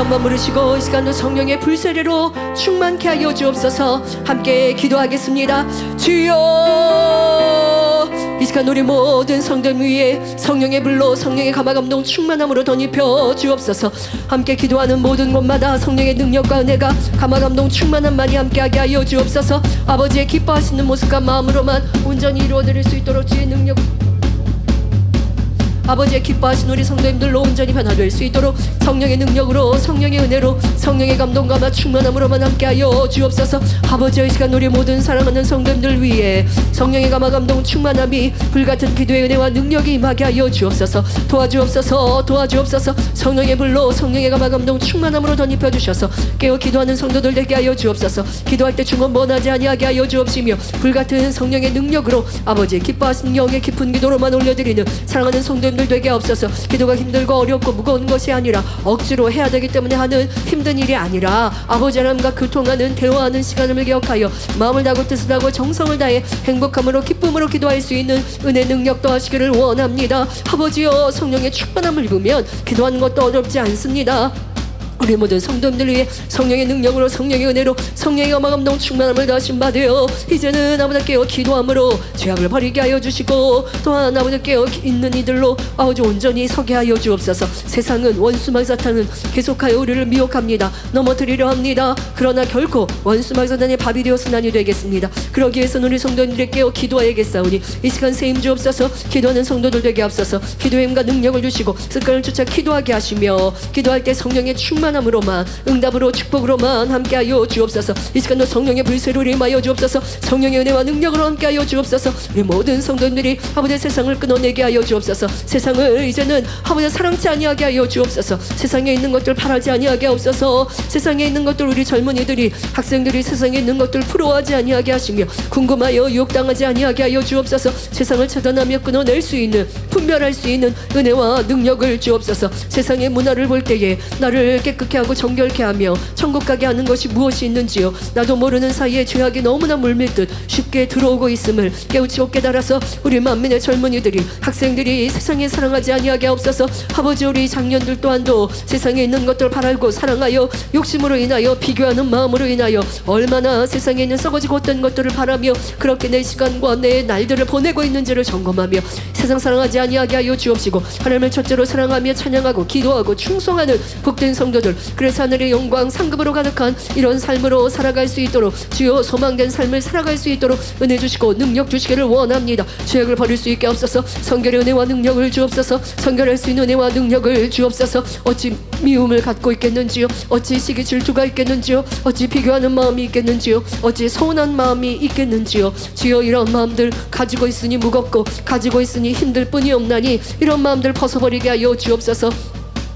한번 부르시고 이 시간도 성령의 불세례로 충만케 하여 주옵소서. 함께 기도하겠습니다. 주여, 이 시간 우리 모든 성들 위에 성령의 불로 성령의 감화감동 충만함으로 덧입혀 주옵소서. 함께 기도하는 모든 곳마다 성령의 능력과 은혜가 감화감동 충만함만이 함께하게 하여 주옵소서. 아버지의 기뻐하시는 모습과 마음으로만 온전히 이루어드릴 수 있도록 주의 능력, 아버지의 기뻐하신 우리 성도님들로 온전히 변화될 수 있도록 성령의 능력으로 성령의 은혜로 성령의 감동과 충만함으로만 함께하여 주옵소서. 아버지의 시간 우리 모든 사랑하는 성도님들 위해 성령의 감동 충만함이 불같은 기도의 은혜와 능력이 임하게 하여 주옵소서. 도와주옵소서. 도와주옵소서. 성령의 불로 성령의 감동 충만함으로 덧입혀 주셔서 깨어 기도하는 성도들 되게 하여 주옵소서. 기도할 때 중언번하지 아니하게 하여 주옵시며 불같은 성령의 능력으로 아버지의 기뻐하신 영의 깊은 기도로만 올려드리는 사랑하는 성도님들 되게 없어서 기도가 힘들고 어렵고 무거운 것이 아니라 억지로 해야 되기 때문에 하는 힘든 일이 아니라 아버지 하나님과 교통하는 대화하는 시간을 기억하여 마음을 다하고 뜻을 다하고 정성을 다해 행복함으로 기쁨으로 기도할 수 있는 은혜 능력 더하시기를 원합니다. 아버지여, 성령의 충만함을 입으면 기도하는 것도 어렵지 않습니다. 우리 모든 성도님들 위해 성령의 능력으로 성령의 은혜로 성령의 감동 충만함을 다하신 바 되어 이제는 아버지 깨어 기도함으로 죄악을 버리게 하여 주시고 또한 아버지 깨어 있는 이들로 아버지 온전히 서게 하여 주옵소서. 세상은 원수마귀 사탄은 계속하여 우리를 미혹합니다. 넘어뜨리려 합니다. 그러나 결코 원수마귀 사탄의 밥이 되었으나니 되겠습니다. 그러기 위해서는 우리 성도님들의 깨어 기도하야겠사오니 이 시간 세임 주옵소서. 기도하는 성도들 되게 앞서서 기도의 힘과 능력을 주시고 습관을 쫓아 기도하게 하시며 기도할 때 성령의 충만함으로만 응답으로 축복으로만 함께하여 주옵소서. 이 시간도 성령의 불세로 임하여 주옵소서. 성령의 은혜와 능력으로 함께하여 주옵소서. 우리 모든 성도님들이 아버지의 세상을 끊어내게 하여 주옵소서. 세상을 이제는 아버지 사랑치 아니하게 하여 주옵소서. 세상에 있는 것들 바라지 아니하게 하옵소서. 세상에 있는 것들 우리 젊은이들이 학생들이 세상에 있는 것들 부러워하지 아니하게 하시며 궁금하여 유혹당하지 아니하게 하여 주옵소서. 세상을 차단하며 끊어낼 수 있는 분별할 수 있는 은혜와 능력을 주옵소서. 세상의 문화를 볼 때에 나를 깨끗게 하고 정결케 하며 천국 가게 하는 것이 무엇이 있는지요. 나도 모르는 사이에 죄악이 너무나 물밀듯 쉽게 들어오고 있음을 깨우치고 깨달아서 우리 만민의 젊은이들이 학생들이 세상에 사랑하지 아니하게 하옵소서. 아버지, 우리 장년들 또한도 세상에 있는 것들을 바라고 사랑하여 욕심으로 인하여 비교하는 마음으로 인하여 얼마나 세상에 있는 썩어지고 헛된 것들을 바라며 그렇게 내 시간과 내 날들을 보내고 있는지를 점검하며 세상 사랑하지 아니하게 하여 주옵시고 하나님을 첫째로 사랑하며 찬양하고 기도하고 충성하는 복된 성도들, 그래서 하늘의 영광 상급으로 가득한 이런 삶으로 살아갈 수 있도록 주여 소망된 삶을 살아갈 수 있도록 은혜 주시고 능력 주시기를 원합니다. 죄악을 버릴 수 있게 없어서 성결의 은혜와 능력을 주옵소서. 성결할 수 있는 은혜와 능력을 주옵소서. 어찌 미움을 갖고 있겠는지요. 어찌 시기 질투가 있겠는지요. 어찌 비교하는 마음이 있겠는지요. 어찌 서운한 마음이 있겠는지요. 주여, 이런 마음들 가지고 있으니 무겁고 가지고 있으니 힘들 뿐이 없나니 이런 마음들 벗어버리게 하여 주옵소서.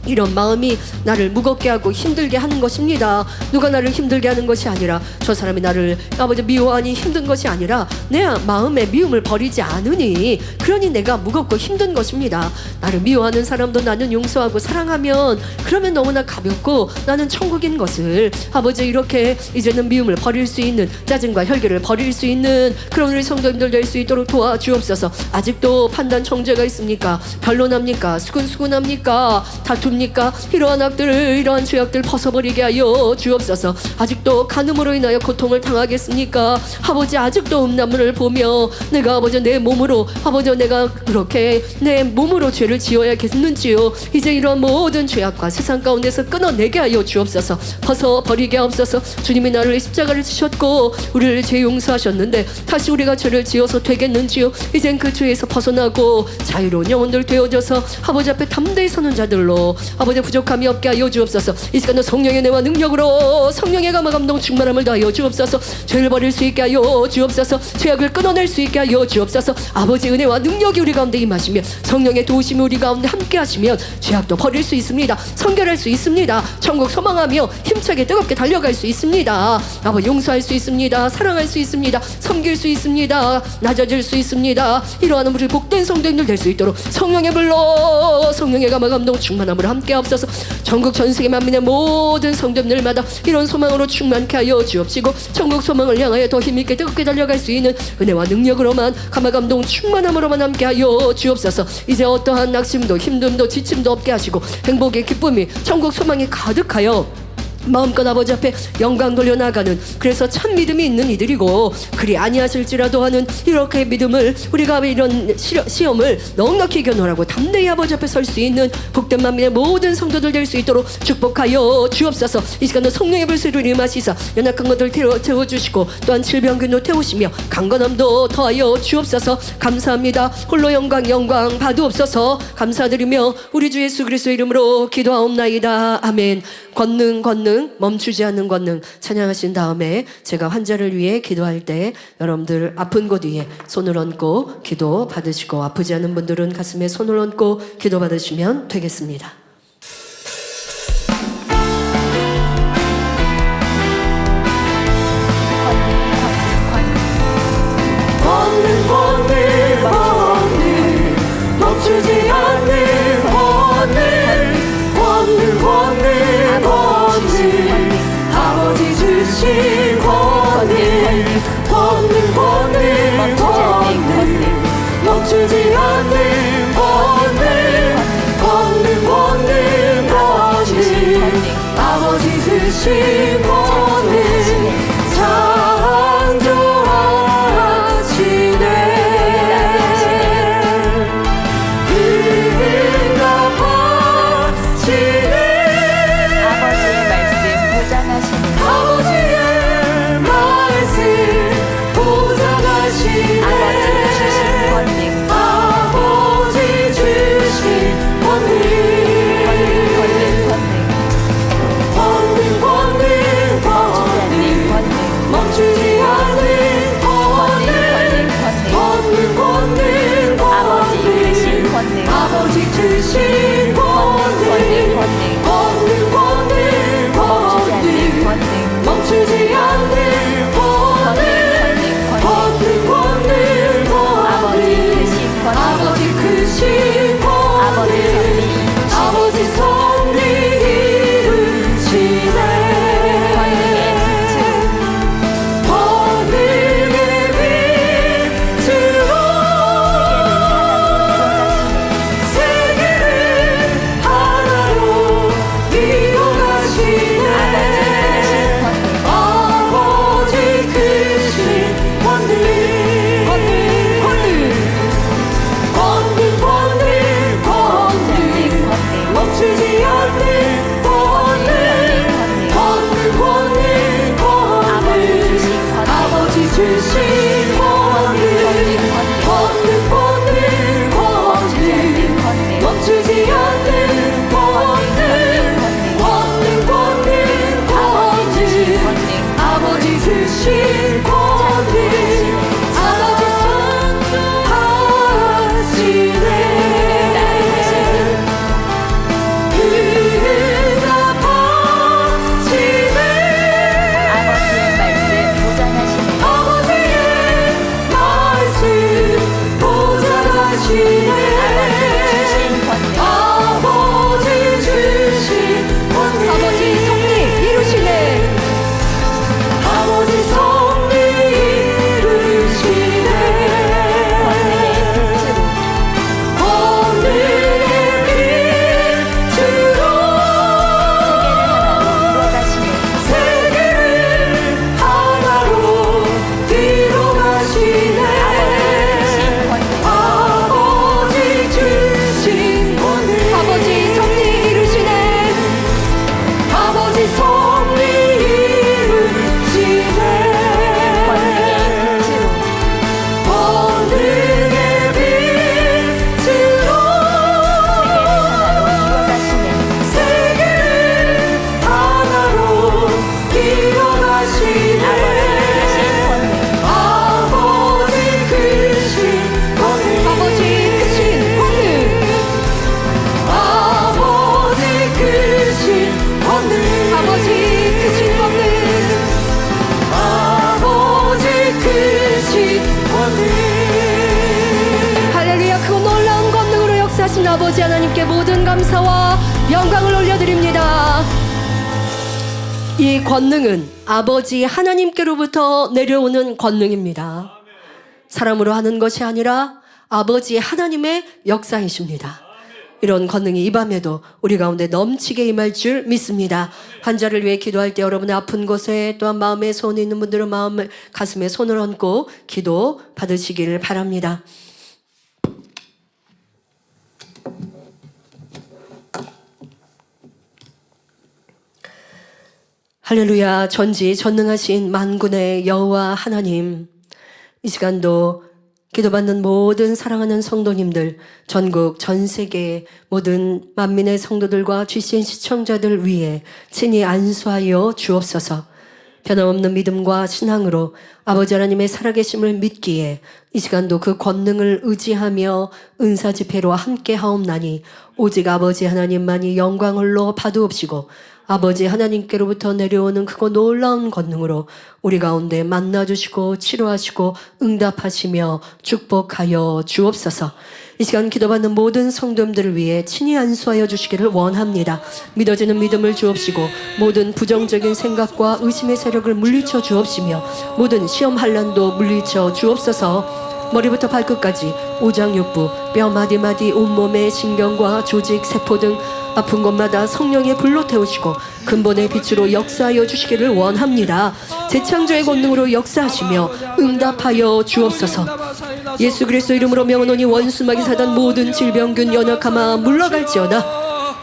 이런 마음이 나를 무겁게 하고 힘들게 하는 것입니다. 누가 나를 힘들게 하는 것이 아니라 저 사람이 나를 아버지 미워하니 힘든 것이 아니라 내 마음의 미움을 버리지 않으니 그러니 내가 무겁고 힘든 것입니다. 나를 미워하는 사람도 나는 용서하고 사랑하면 그러면 너무나 가볍고 나는 천국인 것을 아버지 이렇게 이제는 미움을 버릴 수 있는 짜증과 혈기를 버릴 수 있는 그런 우리 성도님들 될 수 있도록 도와주옵소서. 아직도 판단 정죄가 있습니까? 변론합니까? 수근수근합니까? 다툼 이러한 악들을 이러한 죄악들 벗어버리게 하여 주옵소서. 아직도 간음으로 인하여 고통을 당하겠습니까? 아버지, 아직도 음란물을 보며 내가 아버지 내 몸으로 아버지 내가 그렇게 내 몸으로 죄를 지어야겠는지요. 이제 이러한 모든 죄악과 세상 가운데서 끊어내게 하여 주옵소서. 벗어버리게 하옵소서. 주님이 나를 십자가를 지셨고 우리를 죄 용서하셨는데 다시 우리가 죄를 지어서 되겠는지요. 이젠 그 죄에서 벗어나고 자유로운 영혼들 되어져서 아버지 앞에 담대히 서는 자들로 아버지 부족함이 없게 하여 주옵소서. 이 시간도 성령의 은혜와 능력으로 성령의 감동 충만함을 다하여 주옵소서. 죄를 버릴 수 있게 하여 주옵소서. 죄악을 끊어낼 수 있게 하여 주옵소서. 아버지 은혜와 능력이 우리 가운데 임하시며 성령의 도우심이 우리 가운데 함께 하시면 죄악도 버릴 수 있습니다. 성결할 수 있습니다. 천국 소망하며 힘차게 뜨겁게 달려갈 수 있습니다. 아버지 용서할 수 있습니다. 사랑할 수 있습니다. 섬길 수 있습니다. 낮아질 수 있습니다. 이러한 우리 복된 성도님들 될 수 있도록 성령의 불로 성령의 감동 충만함으로 함께 하옵소서. 전국 전 세계 만민의 모든 성도들마다 이런 소망으로 충만케 하여 주옵시고 천국 소망을 향하여 더 힘있게 뜨겁게 달려갈 수 있는 은혜와 능력으로만 감화감동 충만함으로만 함께 하여 주옵소서. 이제 어떠한 낙심도 힘듦도 지침도 없게 하시고 행복의 기쁨이 천국 소망이 가득하여 마음껏 아버지 앞에 영광 돌려나가는, 그래서 참 믿음이 있는 이들이고 그리 아니하실지라도 하는 이렇게 믿음을, 우리가 이런 시험을 넉넉히 이겨노라고 담대히 아버지 앞에 설 수 있는 복된 만민의 모든 성도들 될 수 있도록 축복하여 주옵소서. 이 시간도 성령의 불씨를 임하시사 연약한 것들 태워주시고 또한 질병균도 태우시며 강건함도 더하여 주옵소서. 감사합니다. 홀로 영광 받으옵소서. 감사드리며 우리 주 예수 그리스도의 이름으로 기도하옵나이다. 아멘. 권능 멈추지 않는 권능 찬양하신 다음에 제가 환자를 위해 기도할 때 여러분들 아픈 곳 위에 손을 얹고 기도 받으시고, 아프지 않은 분들은 가슴에 손을 얹고 기도 받으시면 되겠습니다. 권능 멈추지 않는 권능 아버지 주신 권능 멈추지 않는 권능 주신 아버지 하나님께 모든 감사와 영광을 올려드립니다. 이 권능은 아버지 하나님께로부터 내려오는 권능입니다. 사람으로 하는 것이 아니라 아버지 하나님의 역사이십니다. 이런 권능이 이 밤에도 우리 가운데 넘치게 임할 줄 믿습니다. 환자를 위해 기도할 때 여러분의 아픈 곳에 또한 마음에 손이 있는 분들은 마음을 가슴에 손을 얹고 기도 받으시기를 바랍니다. 할렐루야. 전지전능하신 만군의 여호와 하나님, 이 시간도 기도받는 모든 사랑하는 성도님들, 전국 전 세계 모든 만민의 성도들과 GCN 시청자들 위해 친히 안수하여 주옵소서. 변함없는 믿음과 신앙으로 아버지 하나님의 살아계심을 믿기에 이 시간도 그 권능을 의지하며 은사 집회로 함께 하옵나니 오직 아버지 하나님만이 영광을로 받으옵시고 아버지 하나님께로부터 내려오는 크고 놀라운 권능으로 우리 가운데 만나주시고 치료하시고 응답하시며 축복하여 주옵소서. 이 시간 기도받는 모든 성도님들을 위해 친히 안수하여 주시기를 원합니다. 믿어지는 믿음을 주옵시고 모든 부정적인 생각과 의심의 세력을 물리쳐 주옵시며 모든 시험 환난도 물리쳐 주옵소서. 머리부터 발끝까지 오장육부 뼈 마디마디 온몸의 신경과 조직 세포 등 아픈 곳마다 성령의 불로 태우시고 근본의 빛으로 역사하여 주시기를 원합니다. 재창조의 권능으로 역사하시며 응답하여 주옵소서. 예수 그리스도 이름으로 명하노니 원수마귀 사단 모든 질병균 연약하마 물러갈지어다.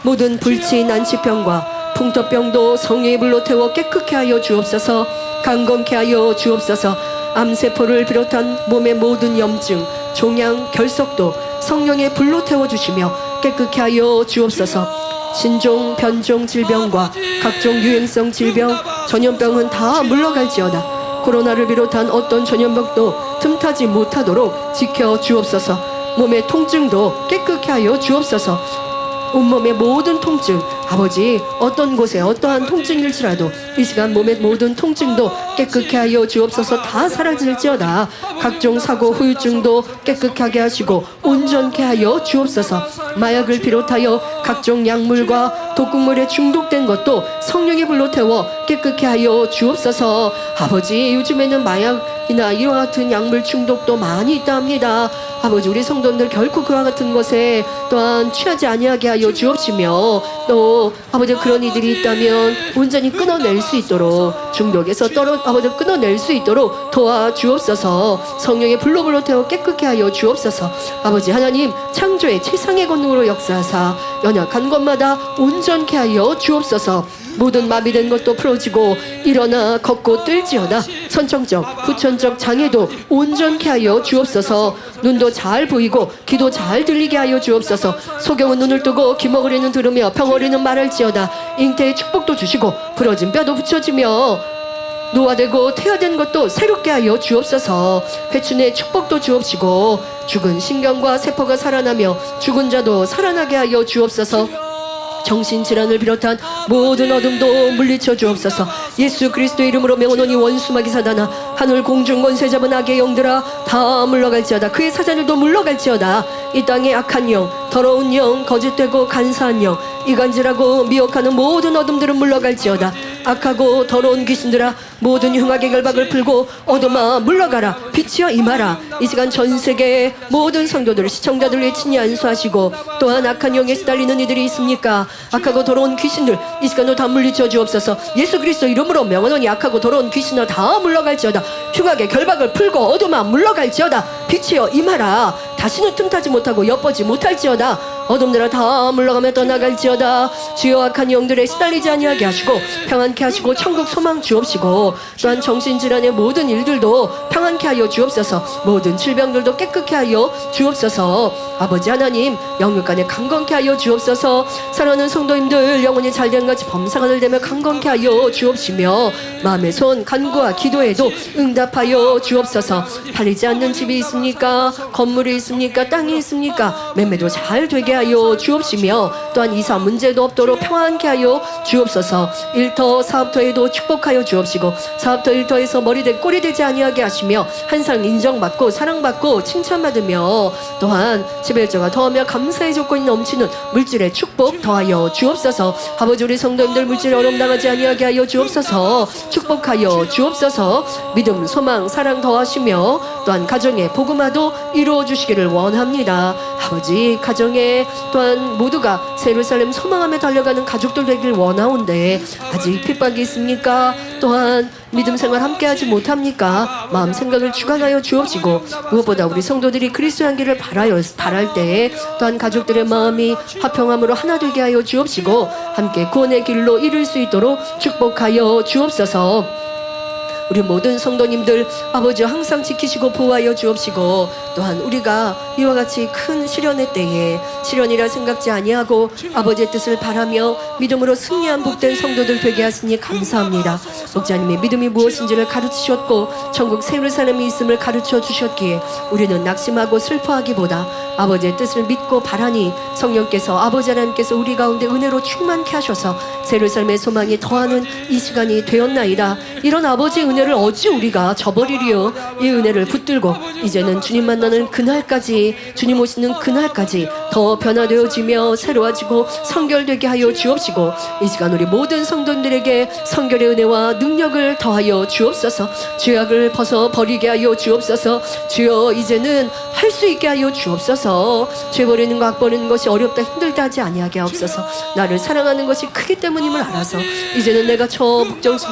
모든 불치 난치병과 풍토병도 성령의 불로 태워 깨끗게 하여 주옵소서. 강건케 하여 주옵소서. 암세포를 비롯한 몸의 모든 염증, 종양, 결석도 성령의 불로 태워주시며 깨끗게 하여 주옵소서. 신종, 변종 질병과 각종 유행성 질병, 전염병은 다 물러갈지어다. 코로나를 비롯한 어떤 전염병도 틈타지 못하도록 지켜 주옵소서. 몸의 통증도 깨끗게 하여 주옵소서. 온몸의 모든 통증, 아버지 어떤 곳에 어떠한 통증일지라도 이 시간 몸의 모든 통증도 깨끗게 하여 주옵소서. 다 사라질지어다. 각종 사고 후유증도 깨끗하게 하시고 온전케 하여 주옵소서. 마약을 비롯하여 각종 약물과 독극물에 중독된 것도 성령의 불로 태워 깨끗게 하여 주옵소서. 아버지 요즘에는 마약이나 이와 같은 약물 중독도 많이 있다 합니다. 아버지 우리 성도들 결코 그와 같은 것에 또한 취하지 아니하게 하여 주옵시며 또 아버지 그런 이들이 있다면 온전히 끊어낼 수 있도록 중독에서 아버지 끊어낼 수 있도록 도와주옵소서. 성령의 불로 태워 깨끗게 하여 주옵소서. 아버지 하나님 창조의 최상의 권능으로 역사하사 연약한 것마다 온전케 하여 주옵소서. 모든 마비된 것도 풀어지고 일어나 걷고 뜰지어다. 선천적 후천적 장애도 온전케 하여 주옵소서. 눈도 잘 보이고 귀도 잘 들리게 하여 주옵소서. 소경은 눈을 뜨고 귀머거리는 들으며 병어리는 말할지어다. 잉태의 축복도 주시고 부러진 뼈도 붙여지며 노화되고 퇴화된 것도 새롭게 하여 주옵소서. 회춘의 축복도 주옵시고 죽은 신경과 세포가 살아나며 죽은 자도 살아나게 하여 주옵소서. 정신질환을 비롯한 모든 어둠도 물리쳐 주옵소서. 예수 그리스도 이름으로 명하노니 원수마귀 사단아 하늘 공중 권세 잡은 악의 영들아 다 물러갈지어다. 그의 사자들도 물러갈지어다. 이 땅의 악한 영, 더러운 영, 거짓되고 간사한 영, 이간질하고 미혹하는 모든 어둠들은 물러갈지어다. 악하고 더러운 귀신들아 모든 흉악의 결박을 풀고 어둠아 물러가라. 빛이여 임하라. 이 시간 전 세계의 모든 성도들 시청자들을 친히 안수하시고 또한 악한 영에 시달리는 이들이 있습니까? 악하고 더러운 귀신들 이 시간도 다 물리쳐 주옵소서. 예수 그리스도 이름으로 명하노니 악하고 더러운 귀신아 다 물러갈지어다. 흉악의 결박을 풀고 어둠아 물러갈지어다. 빛이여 임하라. 다시는 틈타지 못하고 엿보지 못할지어다. 어둠들아 다 물러가며 떠나갈지어다. 주여 악한 영들에 시달리지 아니하게 하시고 평안케 하시고 천국 소망 주옵시고 또한 정신질환의 모든 일들도 평안케 하여 주옵소서. 모든 질병들도 깨끗게 하여 주옵소서. 아버지 하나님 영육간에 강건케 하여 주옵소서. 사랑하는 성도님들 영혼이 잘된 같이 범사가 들되며 강건케 하여 주옵시며 마음의 손 간구와 기도에도 응답하여 주옵소서. 팔리지 않는 집이 있으면 있습니까? 건물이 있습니까? 땅이 있습니까? 매매도 잘 되게 하여 주옵시며 또한 이사 문제도 없도록 평안케 하여 주옵소서. 일터 사업터에도 축복하여 주옵시고 사업터 일터에서 머리 대 꼬리 되지 아니하게 하시며 항상 인정받고 사랑받고 칭찬받으며 또한 지별자가 더하며 감사의 조건이 넘치는 물질의 축복 더하여 주옵소서. 아버지 우리 성도님들 물질에 어려움 당하지 아니하게 하여 주옵소서. 축복하여 주옵소서. 믿음 소망 사랑 더하시며 또한 가정의 복음화도 이루어 주시기를 원합니다. 아버지 가정에 또한 모두가 새 예루살렘 소망하며 달려가는 가족들 되길 원하온데 아직 핍박이 있습니까? 또한 믿음 생활 함께하지 못합니까? 마음 생각을 주관하여 주옵시고 무엇보다 우리 성도들이 그리스도의 향기를 바랄 때 또한 가족들의 마음이 화평함으로 하나 되게 하여 주옵시고 함께 구원의 길로 이룰 수 있도록 축복하여 주옵소서. 우리 모든 성도님들 아버지 항상 지키시고 보호하여 주옵시고 또한 우리가 이와 같이 큰 시련의 때에 시련이라 생각지 아니하고 아버지의 뜻을 바라며 믿음으로 승리한 복된 성도들 되게 하시니 감사합니다. 목자님의 믿음이 무엇인지를 가르치셨고 천국 새 예루살렘이 있음을 가르쳐 주셨기에 우리는 낙심하고 슬퍼하기보다 아버지의 뜻을 믿고 바라니 성령께서 아버지 하나님께서 우리 가운데 은혜로 충만케 하셔서 새 예루살렘의 소망이 더하는 이 시간이 되었나이다. 이런 아버지의 은혜를 어찌 우리가 저버리리요. 이 은혜를 붙들고 이제는 주님 만나는 그날까지 주님 오시는 그날까지 더 변화되어지며 새로워지고 성결되게 하여 주옵시고 이 시간 우리 모든 성도들에게 성결의 은혜와 능력을 더하여 주옵소서. 죄악을 벗어버리게 하여 주옵소서. 주여 이제는 할 수 있게 하여 주옵소서. 죄 버리는 거 악 버리는 것이 어렵다 힘들다 하지 아니하게 하옵소서. 나를 사랑하는 것이 크기 때문임을 알아서 이제는 내가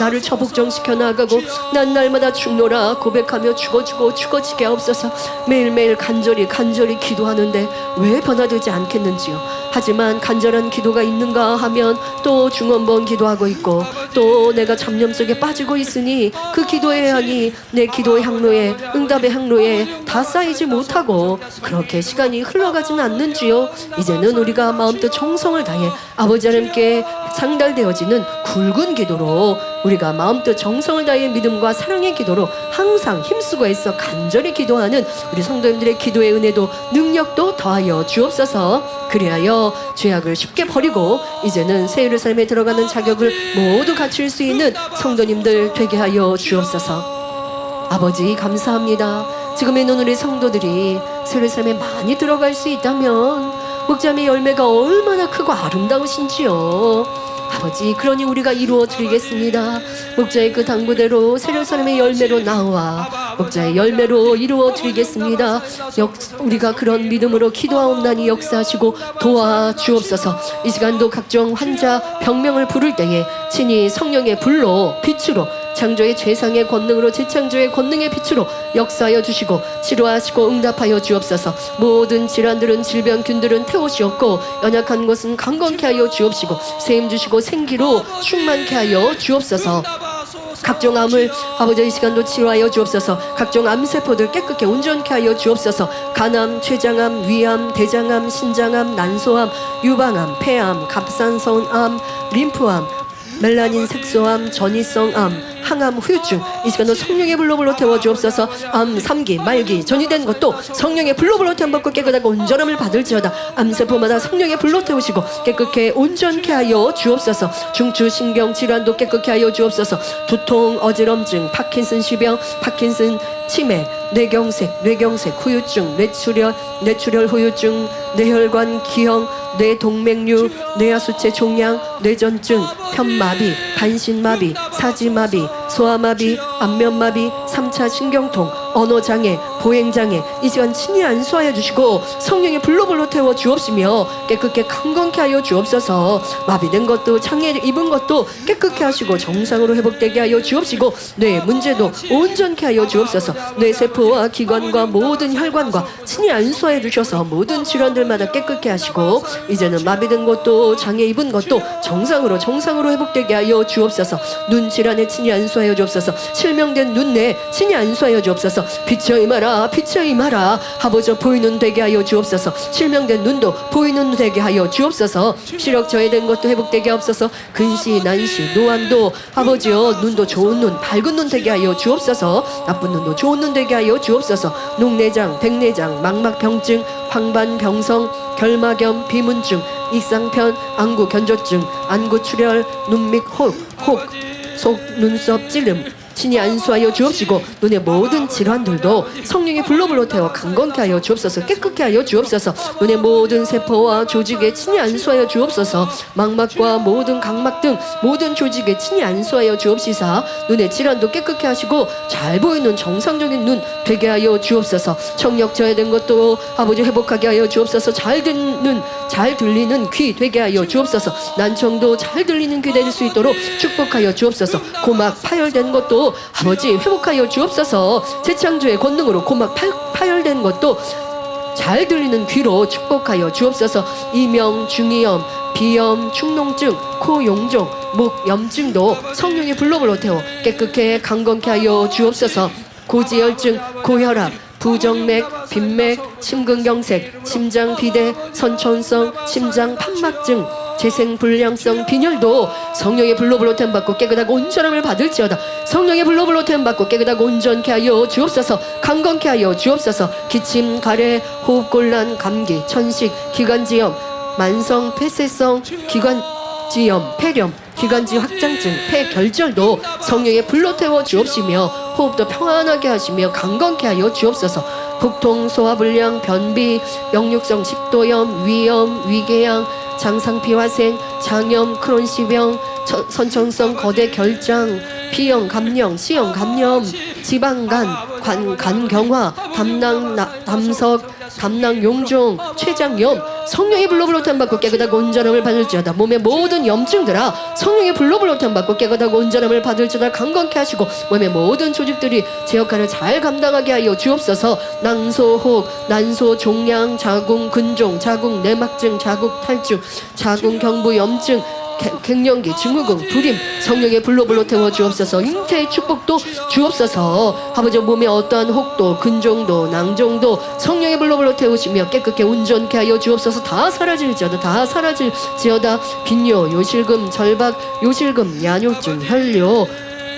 나를 처복종시켜 나가고 난 날마다 죽노라 고백하며 죽어지게 하옵소서. 매일매일 간절히 기도하는데 왜 변화되지 않겠는지요. 하지만 간절한 기도가 있는가 하면 또 중원번 기도하고 있고 또 내가 잡념 속에 빠지고 있으니 그 기도의 향이 내 기도의 향로에 응답의 향로에 다 쌓이지 못하고 그렇게 시간이 흘러가지는 않는지요. 이제는 우리가 마음껏 정성을 다해 아버지 하나님께 상달되어지는 굵은 기도로 우리가 마음껏 정성을 다해 믿음과 사랑의 기도로 항상 힘쓰고 애써 간절히 기도하는 우리 성도님들의 기도의 은혜도 능력도 더하여 주옵소서. 그리하여 죄악을 쉽게 버리고 이제는 새 예루살렘에 들어가는 자격을 모두 갖출 수 있는 성도님들 되게 하여 주옵소서. 아버지 감사합니다. 지금 있는 우리 성도들이 새 예루살렘에 많이 들어갈 수 있다면 목자의 열매가 얼마나 크고 아름다우신지요. 아버지 그러니 우리가 이루어 드리겠습니다. 목자의 그 당부대로 새 예루살렘의 열매로 나와 목자의 열매로 이루어 드리겠습니다. 우리가 그런 믿음으로 기도하옵나니 역사하시고 도와주옵소서. 이 시간도 각종 환자 병명을 부를 때에 친히 성령의 불로 빛으로 창조의 최상의 권능으로 재창조의 권능의 빛으로 역사하여 주시고 치료하시고 응답하여 주옵소서. 모든 질환들은 질병균들은 태우시옵고 연약한 것은 강건케 하여 주옵시고 세임 주시고 생기로 충만케 하여 주옵소서. 각종 암을 아버지 이 시간도 치료하여 주옵소서. 각종 암세포들 깨끗게 온전케 하여 주옵소서. 간암, 췌장암, 위암, 대장암, 신장암, 난소암, 유방암, 폐암, 갑상선암, 림프암, 멜라닌 색소암, 전이성암, 항암, 후유증 이 시간도 성령의 불로 태워 주옵소서. 암, 3기, 말기, 전이된 것도 성령의 불로 태워받고 깨끗하고 온전함을 받을지어다. 암세포마다 성령의 불로 태우시고 깨끗게 온전케 하여 주옵소서. 중추, 신경 질환도 깨끗게 하여 주옵소서. 두통, 어지럼증, 파킨슨 시병, 파킨슨 치매, 뇌경색, 후유증, 뇌출혈 후유증, 뇌혈관 기형, 뇌동맥류, 뇌하수체 종양, 뇌전증, 편마비, 반신마비, 사지마비, 소아마비, 안면마비, 3차 신경통, 언어장애, 보행장애 이 시간 친히 안수하여 주시고 성령의 불로 태워 주옵시며 깨끗게 강건케 하여 주옵소서. 마비된 것도 장애 입은 것도 깨끗게 하시고 정상으로 회복되게 하여 주옵시고 뇌 문제도 온전케 하여 주옵소서. 뇌세포와 기관과 모든 혈관과 친히 안수하여 주셔서 모든 질환들마다 깨끗게 하시고 이제는 마비된 것도 장애 입은 것도 정상으로 회복되게 하여 주옵소서. 눈 질환에 친히 안수하여 안수하여 주옵소서. 실명된 눈내 친히 안수하여 주옵소서. 빛여 임하라 빛여 임하라. 아버지 보이는 되게 하여 주옵소서. 실명된 눈도 보이는 되게 하여 주옵소서. 시력 저해된 것도 회복되게 하옵소서. 근시 난시 노안도 아버지여 눈도 좋은 눈 밝은 눈 되게 하여 주옵소서. 나쁜 눈도 좋은 눈 되게 하여 주옵소서. 녹내장 백내장 망막병증 황반병성 결막염 비문증 익상편 안구 견조증 안구 출혈 눈밑 혹속 눈썹 찌름 친히 안수하여 주옵시고 눈의 모든 질환들도 성령의 불로 태워 강건케 하여 주옵소서. 깨끗게 하여 주옵소서. 눈의 모든 세포와 조직에 친히 안수하여 주옵소서. 망막과 모든 각막 등 모든 조직에 친히 안수하여 주옵시사. 눈의 질환도 깨끗게 하시고 잘 보이는 정상적인 눈 되게 하여 주옵소서. 청력 저해된 것도 아버지 회복하게 하여 주옵소서. 잘 들리는 귀 되게 하여 주옵소서. 난청도 잘 들리는 귀 될 수 있도록 축복하여 주옵소서. 고막 파열된 것도 아버지 회복하여 주옵소서. 재창조의 권능으로 고막 파열된 것도 잘 들리는 귀로 축복하여 주옵소서. 이명, 중이염, 비염, 축농증, 코 용종, 목 염증도 성령의 불로 태워 깨끗게 강건케 하여 주옵소서. 고지혈증, 고혈압, 부정맥, 빈맥, 심근경색, 심장비대, 선천성, 심장 판막증, 재생불량성 빈혈도 성령의 불로 태움 받고 깨끗하고 온전함을 받을지어다. 성령의 불로 태움 받고 깨끗하고 온전케 하여 주옵소서. 강건케 하여 주옵소서. 기침, 가래, 호흡곤란, 감기, 천식, 기관지염, 만성 폐쇄성 기관지염, 폐렴, 기관지 확장증, 폐결절도 성령의 불로 태워 주옵시며 호흡도 평안하게 하시며 강건케 하여 주옵소서. 복통, 소화불량, 변비, 역류성 식도염, 위염, 위궤양, 장상피화생, 장염, 크론시병, 선천성 거대 결장, B형 감염, C형 감염, 지방간, 간경화, 담석, 담낭 용종, 췌장염 성령의 불로 태움 받고 깨끗하고 온전함을 받을지어다. 몸의 모든 염증들아 성령의 불로 태움 받고 깨끗하고 온전함을 받을지어다. 강건케 하시고 몸의 모든 조직들이 제 역할을 잘 감당하게 하여 주옵소서. 낭소, 혹, 난소, 종양, 자궁, 근종, 자궁, 내막증, 자궁 탈주, 자궁 경부 염증, 갱년기, 증후군, 불임 성령의 불로 태워 주옵소서. 잉태의 축복도 주옵소서. 아버지 몸의 어떠한 혹도 근종도 낭종도 성령의 불로 태우시며 깨끗게 온전케 하여 주옵소서. 다 사라질지어다. 다 사라질지어다. 빈뇨, 요실금, 절박, 요실금, 야뇨증, 혈뇨,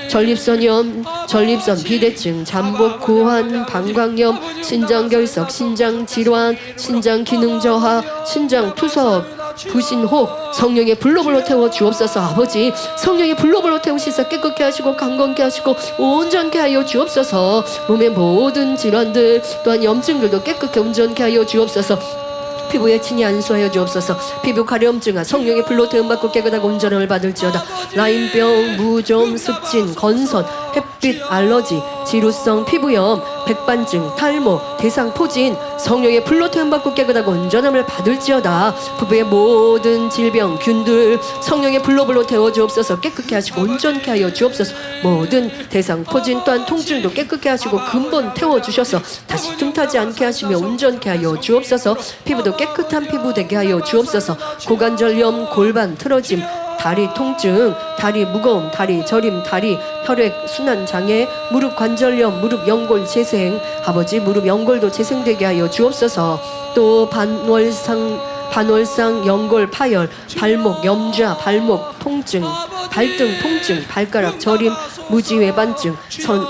전립선염, 전립선 비대증, 잠복, 고환, 방광염, 신장결석, 신장질환, 신장기능 저하, 신장투석, 부신혹 성령의 불로 태워 주옵소서. 아버지 성령의 불로 태우시사 깨끗게 하시고 강건케 하시고 온전케 하여 주옵소서. 몸의 모든 질환들 또한 염증들도 깨끗게 온전케 하여 주옵소서. 피부에 친히 안수하여 주옵소서. 피부 가려움증아 성령의 불로 태움 받고 깨끗하고 온전함을 받을지어다. 라인병, 무좀, 습진, 건선, 햇빛 알러지, 지루성 피부염, 백반증, 탈모, 대상포진 성령의 불로 태움 받고 깨끗하고 온전함을 받을지어다. 피부의 모든 질병, 균들 성령의 불로 태워 주옵소서. 깨끗게 하시고 온전케 하여 주옵소서. 모든 대상포진 또한 통증도 깨끗게 하시고 근본 태워 주셔서 다시 틈타지 않게 하시며 온전케 하여 주옵소서. 피부도 깨끗한 피부 되게 하여 주옵소서. 고관절염, 골반 틀어짐, 다리 통증, 다리 무거움, 다리 저림, 다리 혈액 순환 장애, 무릎 관절염, 무릎 연골 재생 아버지 무릎 연골도 재생되게 하여 주옵소서. 또 반월상 연골 파열, 발목 염좌, 발목 통증, 발등 통증, 발가락 저림, 무지외반증,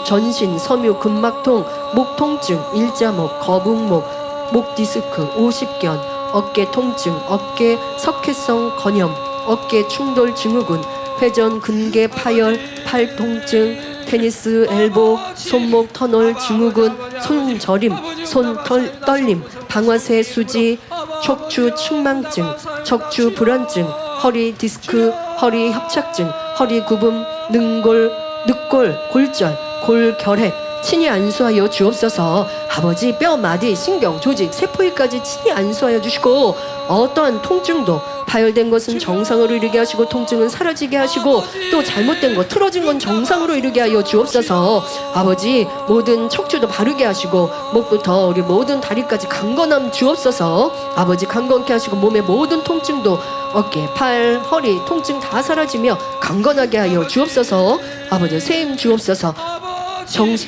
전신 섬유 근막통, 목 통증, 일자목, 거북목, 목 디스크, 오십견, 어깨 통증, 어깨 석회성 건염, 어깨 충돌 증후군, 회전 근개 파열, 팔 통증, 테니스 엘보, 손목 터널 증후군, 손 저림, 손 떨림, 방아쇠 수지, 척추 측망증, 척추 불안증, 허리 디스크, 허리 협착증, 허리 굽음, 늑골, 골절, 골결핵 친히 안수하여 주옵소서. 아버지 뼈, 마디, 신경, 조직, 세포에까지 친히 안수하여 주시고 어떠한 통증도 파열된 것은 정상으로 이르게 하시고 통증은 사라지게 하시고 또 잘못된 것 틀어진 건 정상으로 이르게 하여 주옵소서. 아버지 모든 척추도 바르게 하시고 목부터 우리 모든 다리까지 강건함 주옵소서. 아버지 강건케 하시고 몸의 모든 통증도 어깨, 팔, 허리 통증 다 사라지며 강건하게 하여 주옵소서. 아버지 새 힘 주옵소서.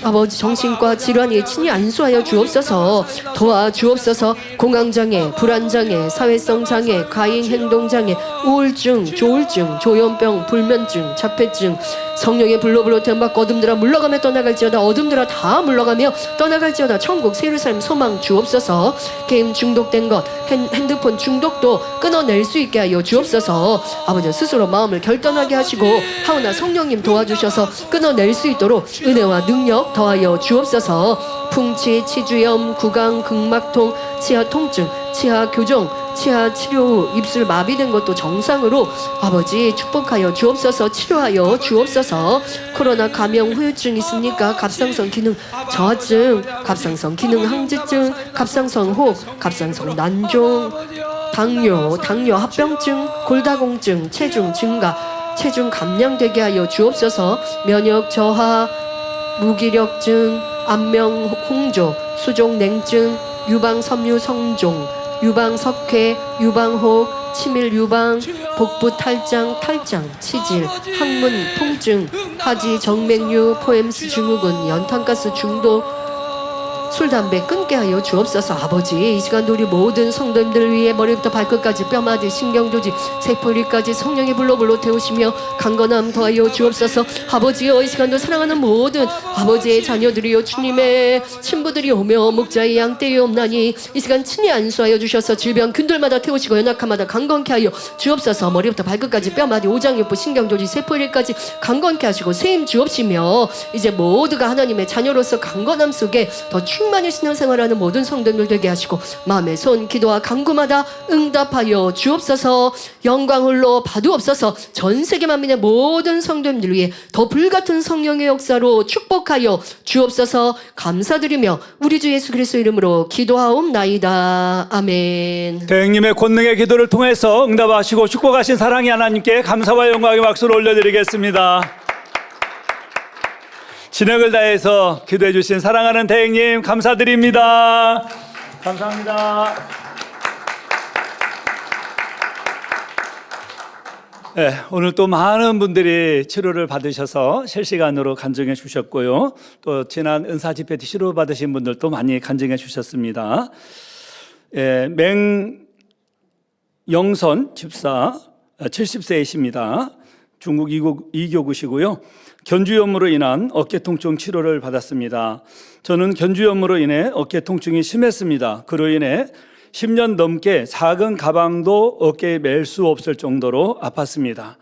아버지 정신과 질환이 친히 안수하여 주옵소서. 도와주옵소서. 공황장애, 불안장애, 사회성 장애, 과잉 행동장애, 우울증, 조울증, 조현병, 불면증, 자폐증, 성령의 불로 태움받고 어둠들아 물러가며 떠나갈지어다. 어둠들아 다 물러가며 떠나갈지어다. 천국 세루살렘 소망 주옵소서. 게임 중독된 것, 핸드폰 중독도 끊어낼 수 있게 하여 주옵소서. 아버지 스스로 마음을 결단하게 하시고 하오나 성령님 도와주셔서 끊어낼 수 있도록 은혜와 능력 더하여 주옵소서. 풍치, 치주염, 구강, 극막통, 치아 통증, 치아 교정, 치아 치료 후 입술 마비된 것도 정상으로 아버지 축복하여 주옵소서. 치료하여 주옵소서. 코로나 감염 후유증 있습니까? 갑상선 기능 저하증, 갑상선 기능 항지증, 갑상선 호흡, 갑상선 난종, 당뇨 합병증, 골다공증, 체중 증가, 체중 감량되게 하여 주옵소서. 면역 저하, 무기력증, 안면 홍조, 수종 냉증, 유방 섬유 성종, 유방 석회, 유방혹, 치밀 유방, 복부 탈장, 치질, 항문 통증, 하지 정맥류, 포엠스 증후군, 연탄가스 중독, 술, 담배 끊게 하여 주옵소서. 아버지 이 시간 우리 모든 성도님들 위해 머리부터 발끝까지 뼈마디 신경조직 세포리까지 성령의 불로 태우시며 강건함 더하여 주옵소서. 아버지여 이 시간도 사랑하는 모든 아버지의 자녀들이여 주님의 친부들이 오며 목자의 양떼에 없나니 이 시간 친히 안수하여 주셔서 질병 균들마다 태우시고 연약함마다 강건케 하여 주옵소서. 머리부터 발끝까지 뼈마디 오장육부 신경조직 세포리까지 강건케 하시고 세임 주옵시며 이제 모두가 하나님의 자녀로서 강건함 속에 더 충만히 신앙생활하는 모든 성도들 되게 하시고 마음의 손 기도와 간구마다 응답하여 주옵소서. 영광 홀로 받으옵소서. 전 세계 만민의 모든 성도님들 위해 더 불같은 성령의 역사로 축복하여 주옵소서. 감사드리며 우리 주 예수 그리스도 이름으로 기도하옵나이다. 아멘. 대행님의 권능의 기도를 통해서 응답하시고 축복하신 사랑의 하나님께 감사와 영광의 박수를 올려드리겠습니다. 진액을 다해서 기도해 주신 사랑하는 대행님 감사드립니다. 감사합니다. 네, 오늘 또 많은 분들이 치료를 받으셔서 실시간으로 간증해 주셨고요. 또 지난 은사 집회 때 치료 받으신 분들도 많이 간증해 주셨습니다. 맹영선 집사 70세이십니다. 중국 이교구시고요. 견주염으로 인한 어깨 통증 치료를 받았습니다. 저는 견주염으로 인해 어깨 통증이 심했습니다. 그로 인해 10년 넘게 작은 가방도 어깨에 멜 수 없을 정도로 아팠습니다.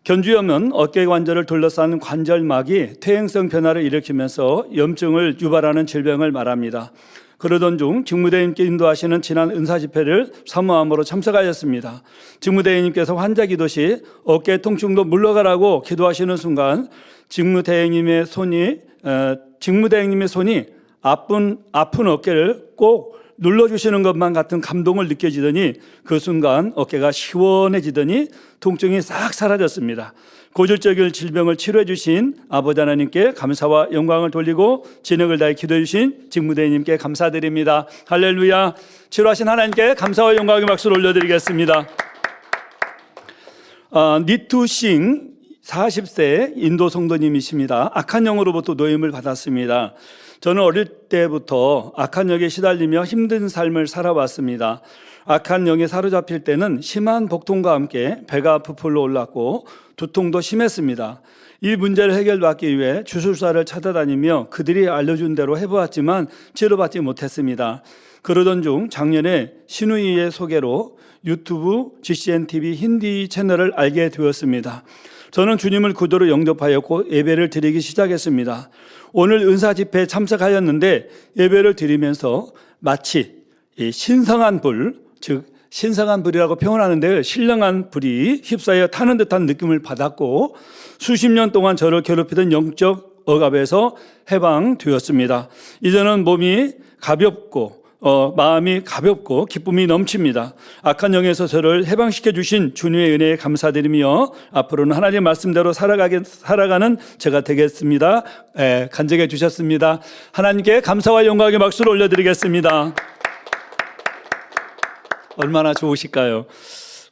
견주염은 어깨 관절을 둘러싼 관절막이 퇴행성 변화를 일으키면서 염증을 유발하는 질병을 말합니다. 그러던 중 직무대행님께 인도하시는 지난 은사 집회를 사모함으로 참석하였습니다. 직무대행님께서 환자 기도 시 어깨 통증도 물러가라고 기도하시는 순간 직무대행님의 손이 아픈 어깨를 꼭 눌러주시는 것만 같은 감동을 느껴지더니 그 순간 어깨가 시원해지더니 통증이 싹 사라졌습니다. 고질적인 질병을 치료해 주신 아버지 하나님께 감사와 영광을 돌리고 진액을 다해 기도해 주신 직무대행님께 감사드립니다. 할렐루야. 치료하신 하나님께 감사와 영광의 박수를 올려드리겠습니다. 니투싱 40세 인도 성도님이십니다. 악한 영으로부터 노임을 받았습니다. 저는 어릴 때부터 악한 영에 시달리며 힘든 삶을 살아왔습니다. 악한 영에 사로잡힐 때는 심한 복통과 함께 배가 부풀러 올랐고 두통도 심했습니다. 이 문제를 해결받기 위해 주술사를 찾아다니며 그들이 알려준 대로 해보았지만 치료받지 못했습니다. 그러던 중 작년에 신우이의 소개로 유튜브 GCNTV 힌디 채널을 알게 되었습니다. 저는 주님을 구도로 영접하였고 예배를 드리기 시작했습니다. 오늘 은사 집회에 참석하였는데 예배를 드리면서 마치 이 신성한 불, 즉 신성한 불이라고 표현하는데 신령한 불이 휩싸여 타는 듯한 느낌을 받았고 수십 년 동안 저를 괴롭히던 영적 억압에서 해방되었습니다. 이제는 몸이 가볍고 마음이 가볍고 기쁨이 넘칩니다. 악한 영에서 저를 해방시켜 주신 주님의 은혜에 감사드리며 앞으로는 하나님의 말씀대로 살아가는 제가 되겠습니다. 간증해 주셨습니다. 하나님께 감사와 영광의 박수를 올려드리겠습니다. 얼마나 좋으실까요?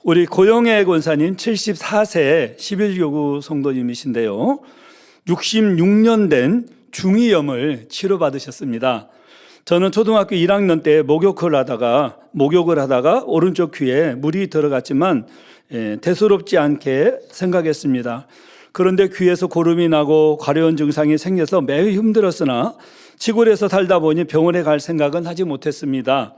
우리 고영애 권사님 74세 11교구 성도님이신데요. 66년 된 중이염을 치료받으셨습니다. 저는 초등학교 1학년 때 목욕을 하다가 오른쪽 귀에 물이 들어갔지만 대수롭지 않게 생각했습니다. 그런데 귀에서 고름이 나고 가려운 증상이 생겨서 매우 힘들었으나 시골에서 살다 보니 병원에 갈 생각은 하지 못했습니다.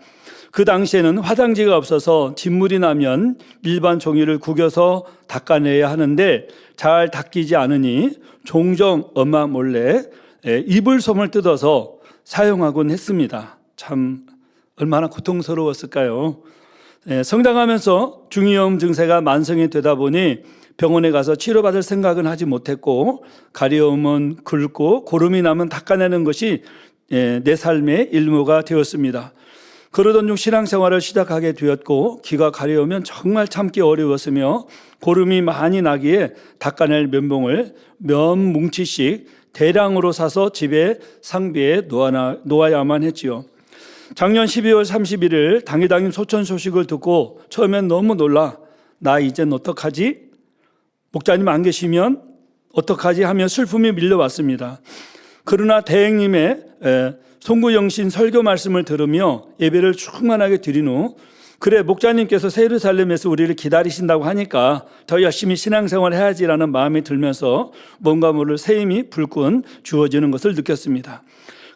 그 당시에는 화장지가 없어서 진물이 나면 일반 종이를 구겨서 닦아내야 하는데 잘 닦이지 않으니 종종 엄마 몰래 이불솜을 뜯어서 사용하곤 했습니다. 참 얼마나 고통스러웠을까요? 성장하면서 중이염 증세가 만성이 되다 보니 병원에 가서 치료받을 생각은 하지 못했고 가려움은 긁고 고름이 나면 닦아내는 것이 내 삶의 일무가 되었습니다. 그러던 중 신앙생활을 시작하게 되었고 귀가 가려우면 정말 참기 어려웠으며 고름이 많이 나기에 닦아낼 면봉을 몇 뭉치씩 대량으로 사서 집에 상비에 놓아야만 했지요. 작년 12월 31일 당회당임 소천 소식을 듣고 처음엔 너무 놀라 나 이젠 어떡하지? 목자님 안 계시면 어떡하지? 하며 슬픔이 밀려왔습니다. 그러나 대행님의 송구영신 설교 말씀을 들으며 예배를 충만하게 드린 후 그래 목자님께서 예루살렘에서 우리를 기다리신다고 하니까 더 열심히 신앙생활 해야지라는 마음이 들면서 뭔가 모를 새 힘이 불끈 주어지는 것을 느꼈습니다.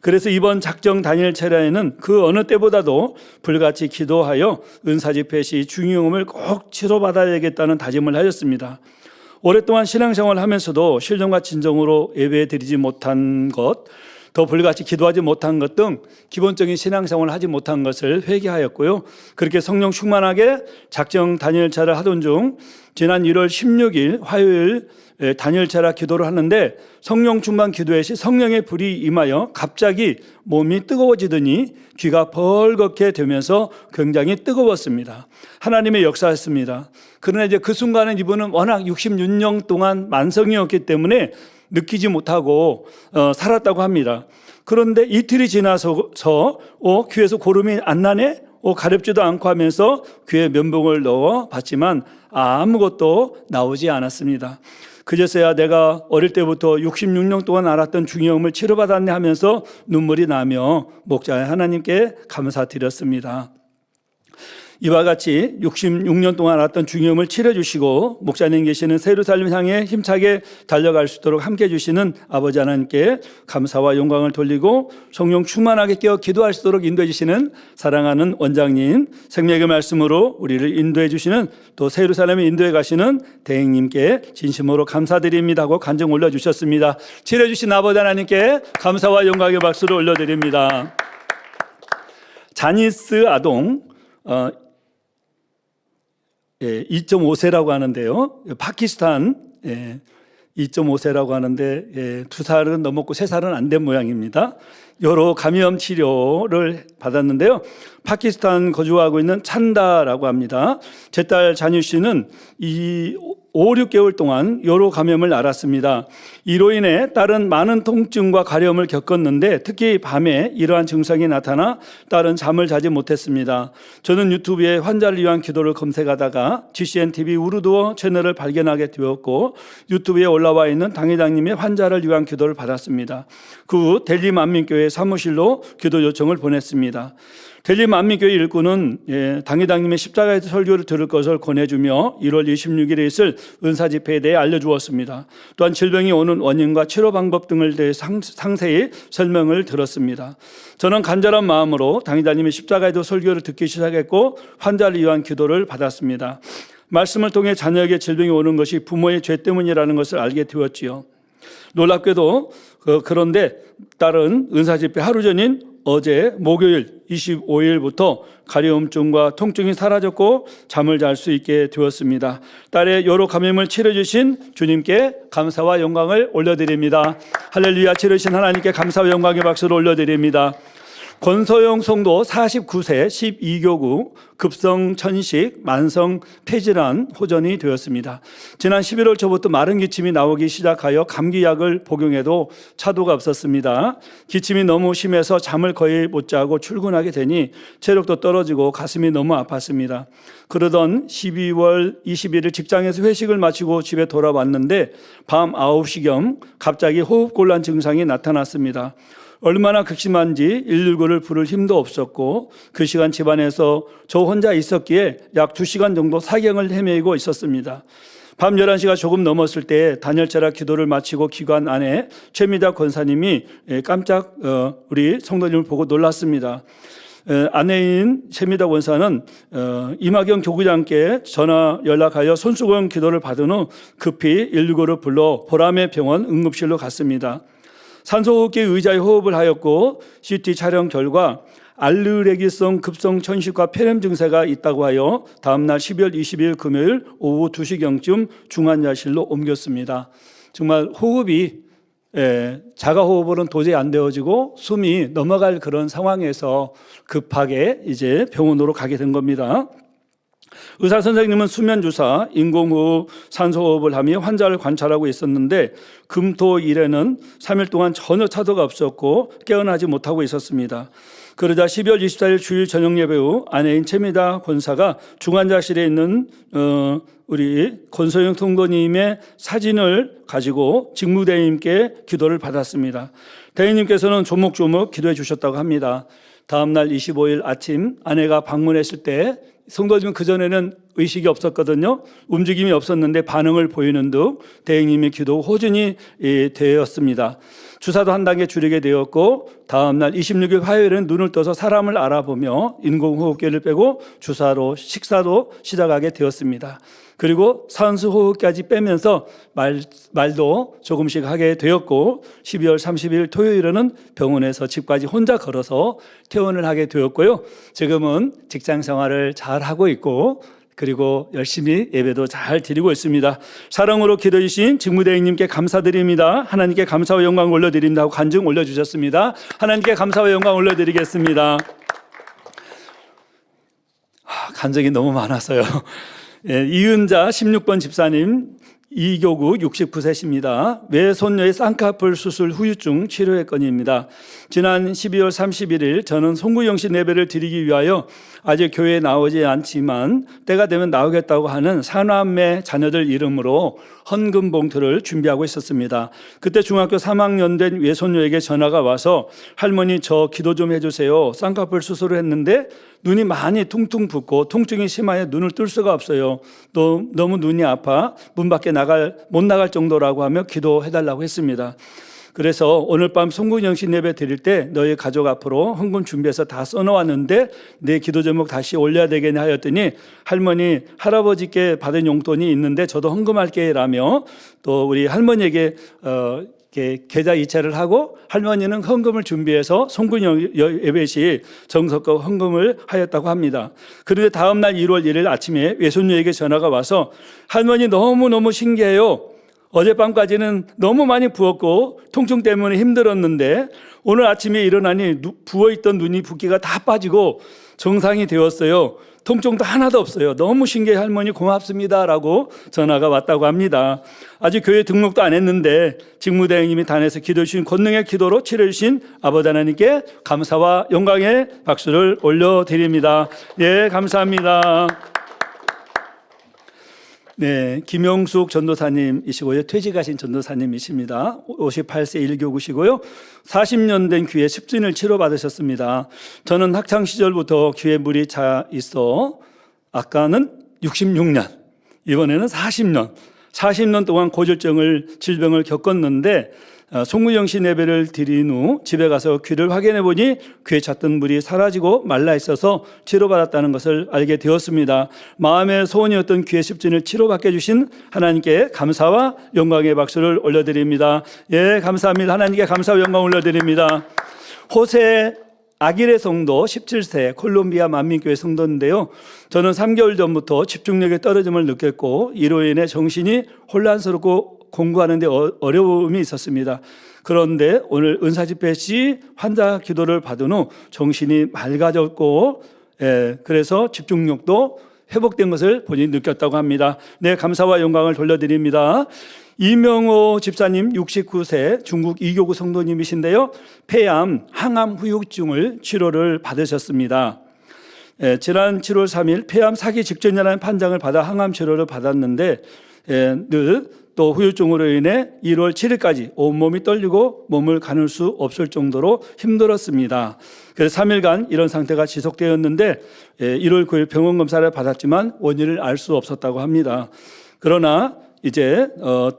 그래서 이번 작정 단일 철야에는 그 어느 때보다도 불같이 기도하여 은사집회 시 중이염을 꼭 치료받아야겠다는 다짐을 하였습니다. 오랫동안 신앙생활을 하면서도 신령과 진정으로 예배 드리지 못한 것, 더 불같이 기도하지 못한 것 등 기본적인 신앙생활을 하지 못한 것을 회개하였고요. 그렇게 성령 충만하게 작정 단일차를 하던 중 지난 1월 16일 화요일 단일차라 기도를 하는데 성령 충만 기도회 시 성령의 불이 임하여 갑자기 몸이 뜨거워지더니 귀가 벌겋게 되면서 굉장히 뜨거웠습니다. 하나님의 역사였습니다. 그러나 이제 그 순간은 이분은 워낙 66년 동안 만성이었기 때문에 느끼지 못하고 살았다고 합니다. 그런데 이틀이 지나서 귀에서 고름이 안 나네? 가렵지도 않고 하면서 귀에 면봉을 넣어 봤지만 아무것도 나오지 않았습니다. 그제서야 내가 어릴 때부터 66년 동안 알았던 중이염을 치료받았네 하면서 눈물이 나며 목자 하나님께 감사드렸습니다. 이와 같이 66년 동안 알았던 중이염을 치료해주시고 목사님 계시는 예루살렘 향해 힘차게 달려갈 수 있도록 함께해 주시는 아버지 하나님께 감사와 영광을 돌리고 성령 충만하게 깨어 기도할 수 있도록 인도해 주시는 사랑하는 원장님, 생명의 말씀으로 우리를 인도해 주시는 또 예루살렘에 인도해 가시는 대행님께 진심으로 감사드립니다 하고 간증 올려주셨습니다. 치료해 주신 아버지 하나님께 감사와 영광의 박수를 올려드립니다. 자니스 아동 2.5세라고 하는데요. 파키스탄 2.5세라고 하는데 2살은 넘었고 3살은 안 된 모양입니다. 여러 감염 치료를 받았는데요. 파키스탄 거주하고 있는 찬다라고 합니다. 제 딸 자뉴 씨는 5, 6개월 동안 여러 감염을 앓았습니다. 이로 인해 딸은 많은 통증과 가려움을 겪었는데 특히 밤에 이러한 증상이 나타나 딸은 잠을 자지 못했습니다. 저는 유튜브에 환자를 위한 기도를 검색하다가 GCNTV 우르두어 채널을 발견하게 되었고 유튜브에 올라와 있는 당회장님의 환자를 위한 기도를 받았습니다. 그 후 델리 만민교회 사무실로 기도 요청을 보냈습니다. 델리 만민교회 일꾼은 당회장님의 십자가의 설교를 들을 것을 권해주며 1월 26일에 있을 은사집회에 대해 알려주었습니다. 또한 질병이 오는 원인과 치료 방법 등을 대해 상세히 설명을 들었습니다. 저는 간절한 마음으로 당회장님의 십자가의 설교를 듣기 시작했고 환자를 위한 기도를 받았습니다. 말씀을 통해 자녀에게 질병이 오는 것이 부모의 죄 때문이라는 것을 알게 되었지요. 놀랍게도 그런데 딸은 은사집회 하루 전인 어제 목요일 25일부터 가려움증과 통증이 사라졌고 잠을 잘 수 있게 되었습니다. 딸의 여러 감염을 치료해주신 주님께 감사와 영광을 올려드립니다. 할렐루야. 치료해주신 하나님께 감사와 영광의 박수를 올려드립니다. 권소영 성도 49세 12교구 급성 천식 만성 폐질환 호전이 되었습니다. 지난 11월 초부터 마른 기침이 나오기 시작하여 감기약을 복용해도 차도가 없었습니다. 기침이 너무 심해서 잠을 거의 못 자고 출근하게 되니 체력도 떨어지고 가슴이 너무 아팠습니다. 그러던 12월 21일 직장에서 회식을 마치고 집에 돌아왔는데 밤 9시경 갑자기 호흡곤란 증상이 나타났습니다. 얼마나 극심한지 119를 부를 힘도 없었고 그 시간 집안에서 저 혼자 있었기에 약 2시간 정도 사경을 헤매고 있었습니다. 밤 11시가 조금 넘었을 때 단열체라 기도를 마치고 기관 안에 최미자 권사님이 깜짝 우리 성도님을 보고 놀랐습니다. 아내인 최미자 권사는 이마경 교구장께 전화 연락하여 손수건 기도를 받은 후 급히 119를 불러 보람의 병원 응급실로 갔습니다. 산소호흡기 의자에 호흡을 하였고 CT 촬영 결과 알르레기성 급성 천식과 폐렴 증세가 있다고 하여 다음날 12월 20일 금요일 오후 2시경쯤 중환자실로 옮겼습니다. 정말 호흡이 자가호흡으로는 도저히 안 되어지고 숨이 넘어갈 그런 상황에서 급하게 이제 병원으로 가게 된 겁니다. 의사 선생님은 수면주사, 인공호흡, 산소호흡을 하며 환자를 관찰하고 있었는데 금토일에는 3일 동안 전혀 차도가 없었고 깨어나지 못하고 있었습니다. 그러자 12월 24일 주일 저녁 예배 후 아내인 최미자 권사가 중환자실에 있는 우리 권소영 성도님의 사진을 가지고 직무대행님께 기도를 받았습니다. 대행님께서는 조목조목 기도해 주셨다고 합니다. 다음날 25일 아침 아내가 방문했을 때 성도님은 그전에는 의식이 없었거든요. 움직임이 없었는데 반응을 보이는 듯 대행님의 기도 호전이 되었습니다. 주사도 한 단계 줄이게 되었고 다음날 26일 화요일은 눈을 떠서 사람을 알아보며 인공호흡기를 빼고 주사로 식사도 시작하게 되었습니다. 그리고 산수호흡까지 빼면서 말도 조금씩 하게 되었고 12월 30일 토요일에는 병원에서 집까지 혼자 걸어서 퇴원을 하게 되었고요. 지금은 직장 생활을 잘 하고 있고 그리고 열심히 예배도 잘 드리고 있습니다. 사랑으로 기도해 주신 직무대행님께 감사드립니다. 하나님께 감사와 영광 올려드린다 하고 간증 올려주셨습니다. 하나님께 감사와 영광 올려드리겠습니다. 간증이 너무 많아서요. 이은자 16번 집사님 2교구 69세십니다. 외손녀의 쌍꺼풀 수술 후유증 치료의 건입니다. 지난 12월 31일 저는 송구영신 예배를 드리기 위하여 아직 교회에 나오지 않지만 때가 되면 나오겠다고 하는 사남매 자녀들 이름으로 헌금 봉투를 준비하고 있었습니다. 그때 중학교 3학년 된 외손녀에게 전화가 와서 할머니 저 기도 좀 해주세요. 쌍꺼풀 수술을 했는데 눈이 많이 퉁퉁 붓고 통증이 심하여 눈을 뜰 수가 없어요. 또 너무 눈이 아파 문 밖에 못 나갈 정도라고 하며 기도해달라고 했습니다. 그래서 오늘 밤 송구영신 예배 드릴 때 너희 가족 앞으로 헌금 준비해서 다 써놓았는데 내 기도 제목 다시 올려야 되겠네 하였더니 할머니 할아버지께 받은 용돈이 있는데 저도 헌금할게 라며 또 우리 할머니에게 계좌 이체를 하고 할머니는 헌금을 준비해서 송구영 예배시 정석껏 헌금을 하였다고 합니다. 그런데 다음 날 1월 1일 아침에 외손녀에게 전화가 와서 할머니 너무너무 신기해요. 어젯밤까지는 너무 많이 부었고 통증 때문에 힘들었는데 오늘 아침에 일어나니 부어있던 눈이 붓기가 다 빠지고 정상이 되었어요. 통증도 하나도 없어요. 너무 신기해 할머니 고맙습니다 라고 전화가 왔다고 합니다. 아직 교회 등록도 안 했는데 직무대행님이 단에서 기도해 주신 권능의 기도로 치료해 주신 아버지 하나님께 감사와 영광의 박수를 올려드립니다. 예, 감사합니다. 네, 김영숙 전도사님이시고요. 퇴직하신 전도사님이십니다. 58세 1교구시고요. 40년 된 귀에 습진을 치료받으셨습니다. 저는 학창시절부터 귀에 물이 차 있어 아까는 66년, 이번에는 40년 동안 고질병을 겪었는데 송구영신 예배를 드린 후 집에 가서 귀를 확인해 보니 귀에 찼던 물이 사라지고 말라 있어서 치료받았다는 것을 알게 되었습니다. 마음의 소원이었던 귀의 습진을 치료받게 해주신 하나님께 감사와 영광의 박수를 올려드립니다. 예, 감사합니다. 하나님께 감사와 영광 올려드립니다. 호세 아기레 성도 17세 콜롬비아 만민교회 성도인데요. 저는 3개월 전부터 집중력의 떨어짐을 느꼈고 이로 인해 정신이 혼란스럽고 공부하는 데 어려움이 있었습니다. 그런데 오늘 은사 집회 시 환자 기도를 받은 후 정신이 맑아졌고 그래서 집중력도 회복된 것을 본인이 느꼈다고 합니다. 네, 감사와 영광을 돌려드립니다. 이명호 집사님 69세 중국 이교구 성도님이신데요. 폐암, 항암 후유증을 치료를 받으셨습니다. 지난 7월 3일 폐암 사기 직전이라는 판정을 받아 항암 치료를 받았는데 늘 또 후유증으로 인해 1월 7일까지 온몸이 떨리고 몸을 가눌 수 없을 정도로 힘들었습니다. 그래서 3일간 이런 상태가 지속되었는데 1월 9일 병원 검사를 받았지만 원인을 알 수 없었다고 합니다. 그러나 이제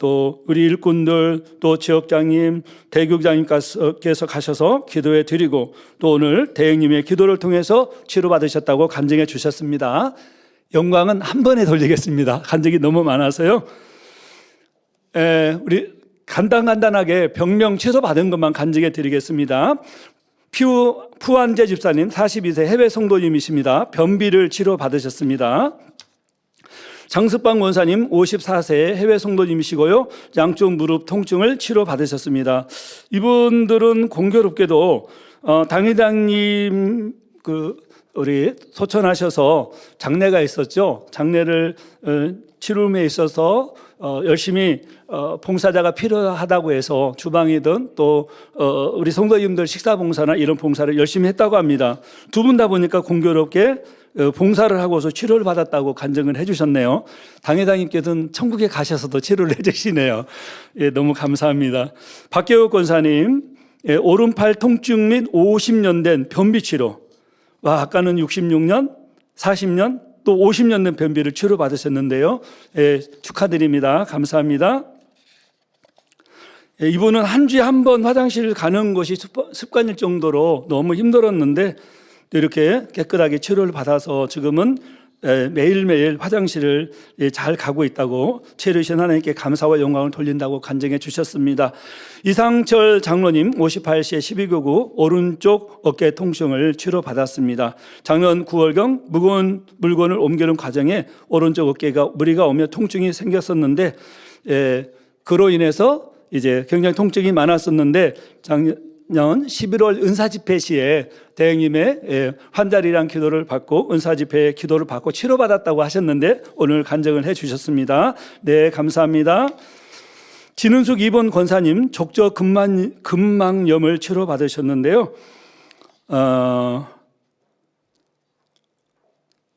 또 우리 일꾼들 또 지역장님, 대교장님께서 가셔서 기도해 드리고 또 오늘 대행님의 기도를 통해서 치료받으셨다고 간증해 주셨습니다. 영광은 한 번에 돌리겠습니다. 간증이 너무 많아서요. 우리 간단하게 병명 취소받은 것만 간증해 드리겠습니다. 푸한재 집사님 42세 해외 성도님이십니다. 변비를 치료받으셨습니다. 장습방 원사님 54세 해외 성도님이시고요. 양쪽 무릎 통증을 치료받으셨습니다. 이분들은 공교롭게도 당회장님 우리 소천하셔서 장례가 있었죠. 장례를 치료룸에 있어서 열심히 봉사자가 필요하다고 해서 주방이든 또 우리 성도님들 식사 봉사나 이런 봉사를 열심히 했다고 합니다. 두 분 다 보니까 공교롭게 봉사를 하고서 치료를 받았다고 간증을 해주셨네요. 당회장님께서는 천국에 가셔서도 치료를 해주시네요. 예, 너무 감사합니다. 박계호 권사님, 오른팔 통증 및 50년 된 변비 치료. 와, 아까는 66년, 40년, 또 50년 된 변비를 치료받으셨는데요. 예, 축하드립니다. 감사합니다. 예, 이분은 한 주에 한 번 화장실 가는 것이 습관일 정도로 너무 힘들었는데 이렇게 깨끗하게 치료를 받아서 지금은 매일매일 화장실을 잘 가고 있다고 치료이신 하나님께 감사와 영광을 돌린다고 간증해 주셨습니다. 이상철 장로님 58세 12교구 오른쪽 어깨 통증을 치료받았습니다. 작년 9월경 무거운 물건을 옮기는 과정에 오른쪽 어깨가 무리가 오며 통증이 생겼었는데 그로 인해서 이제 굉장히 통증이 많았었는데 작년 11월 은사집회 시에 대행님의 환자리랑 기도를 받고 은사집회 기도를 받고 치료받았다고 하셨는데 오늘 간증을 해 주셨습니다. 네, 감사합니다. 진은숙 2번 권사님 족저 근막염을 치료받으셨는데요.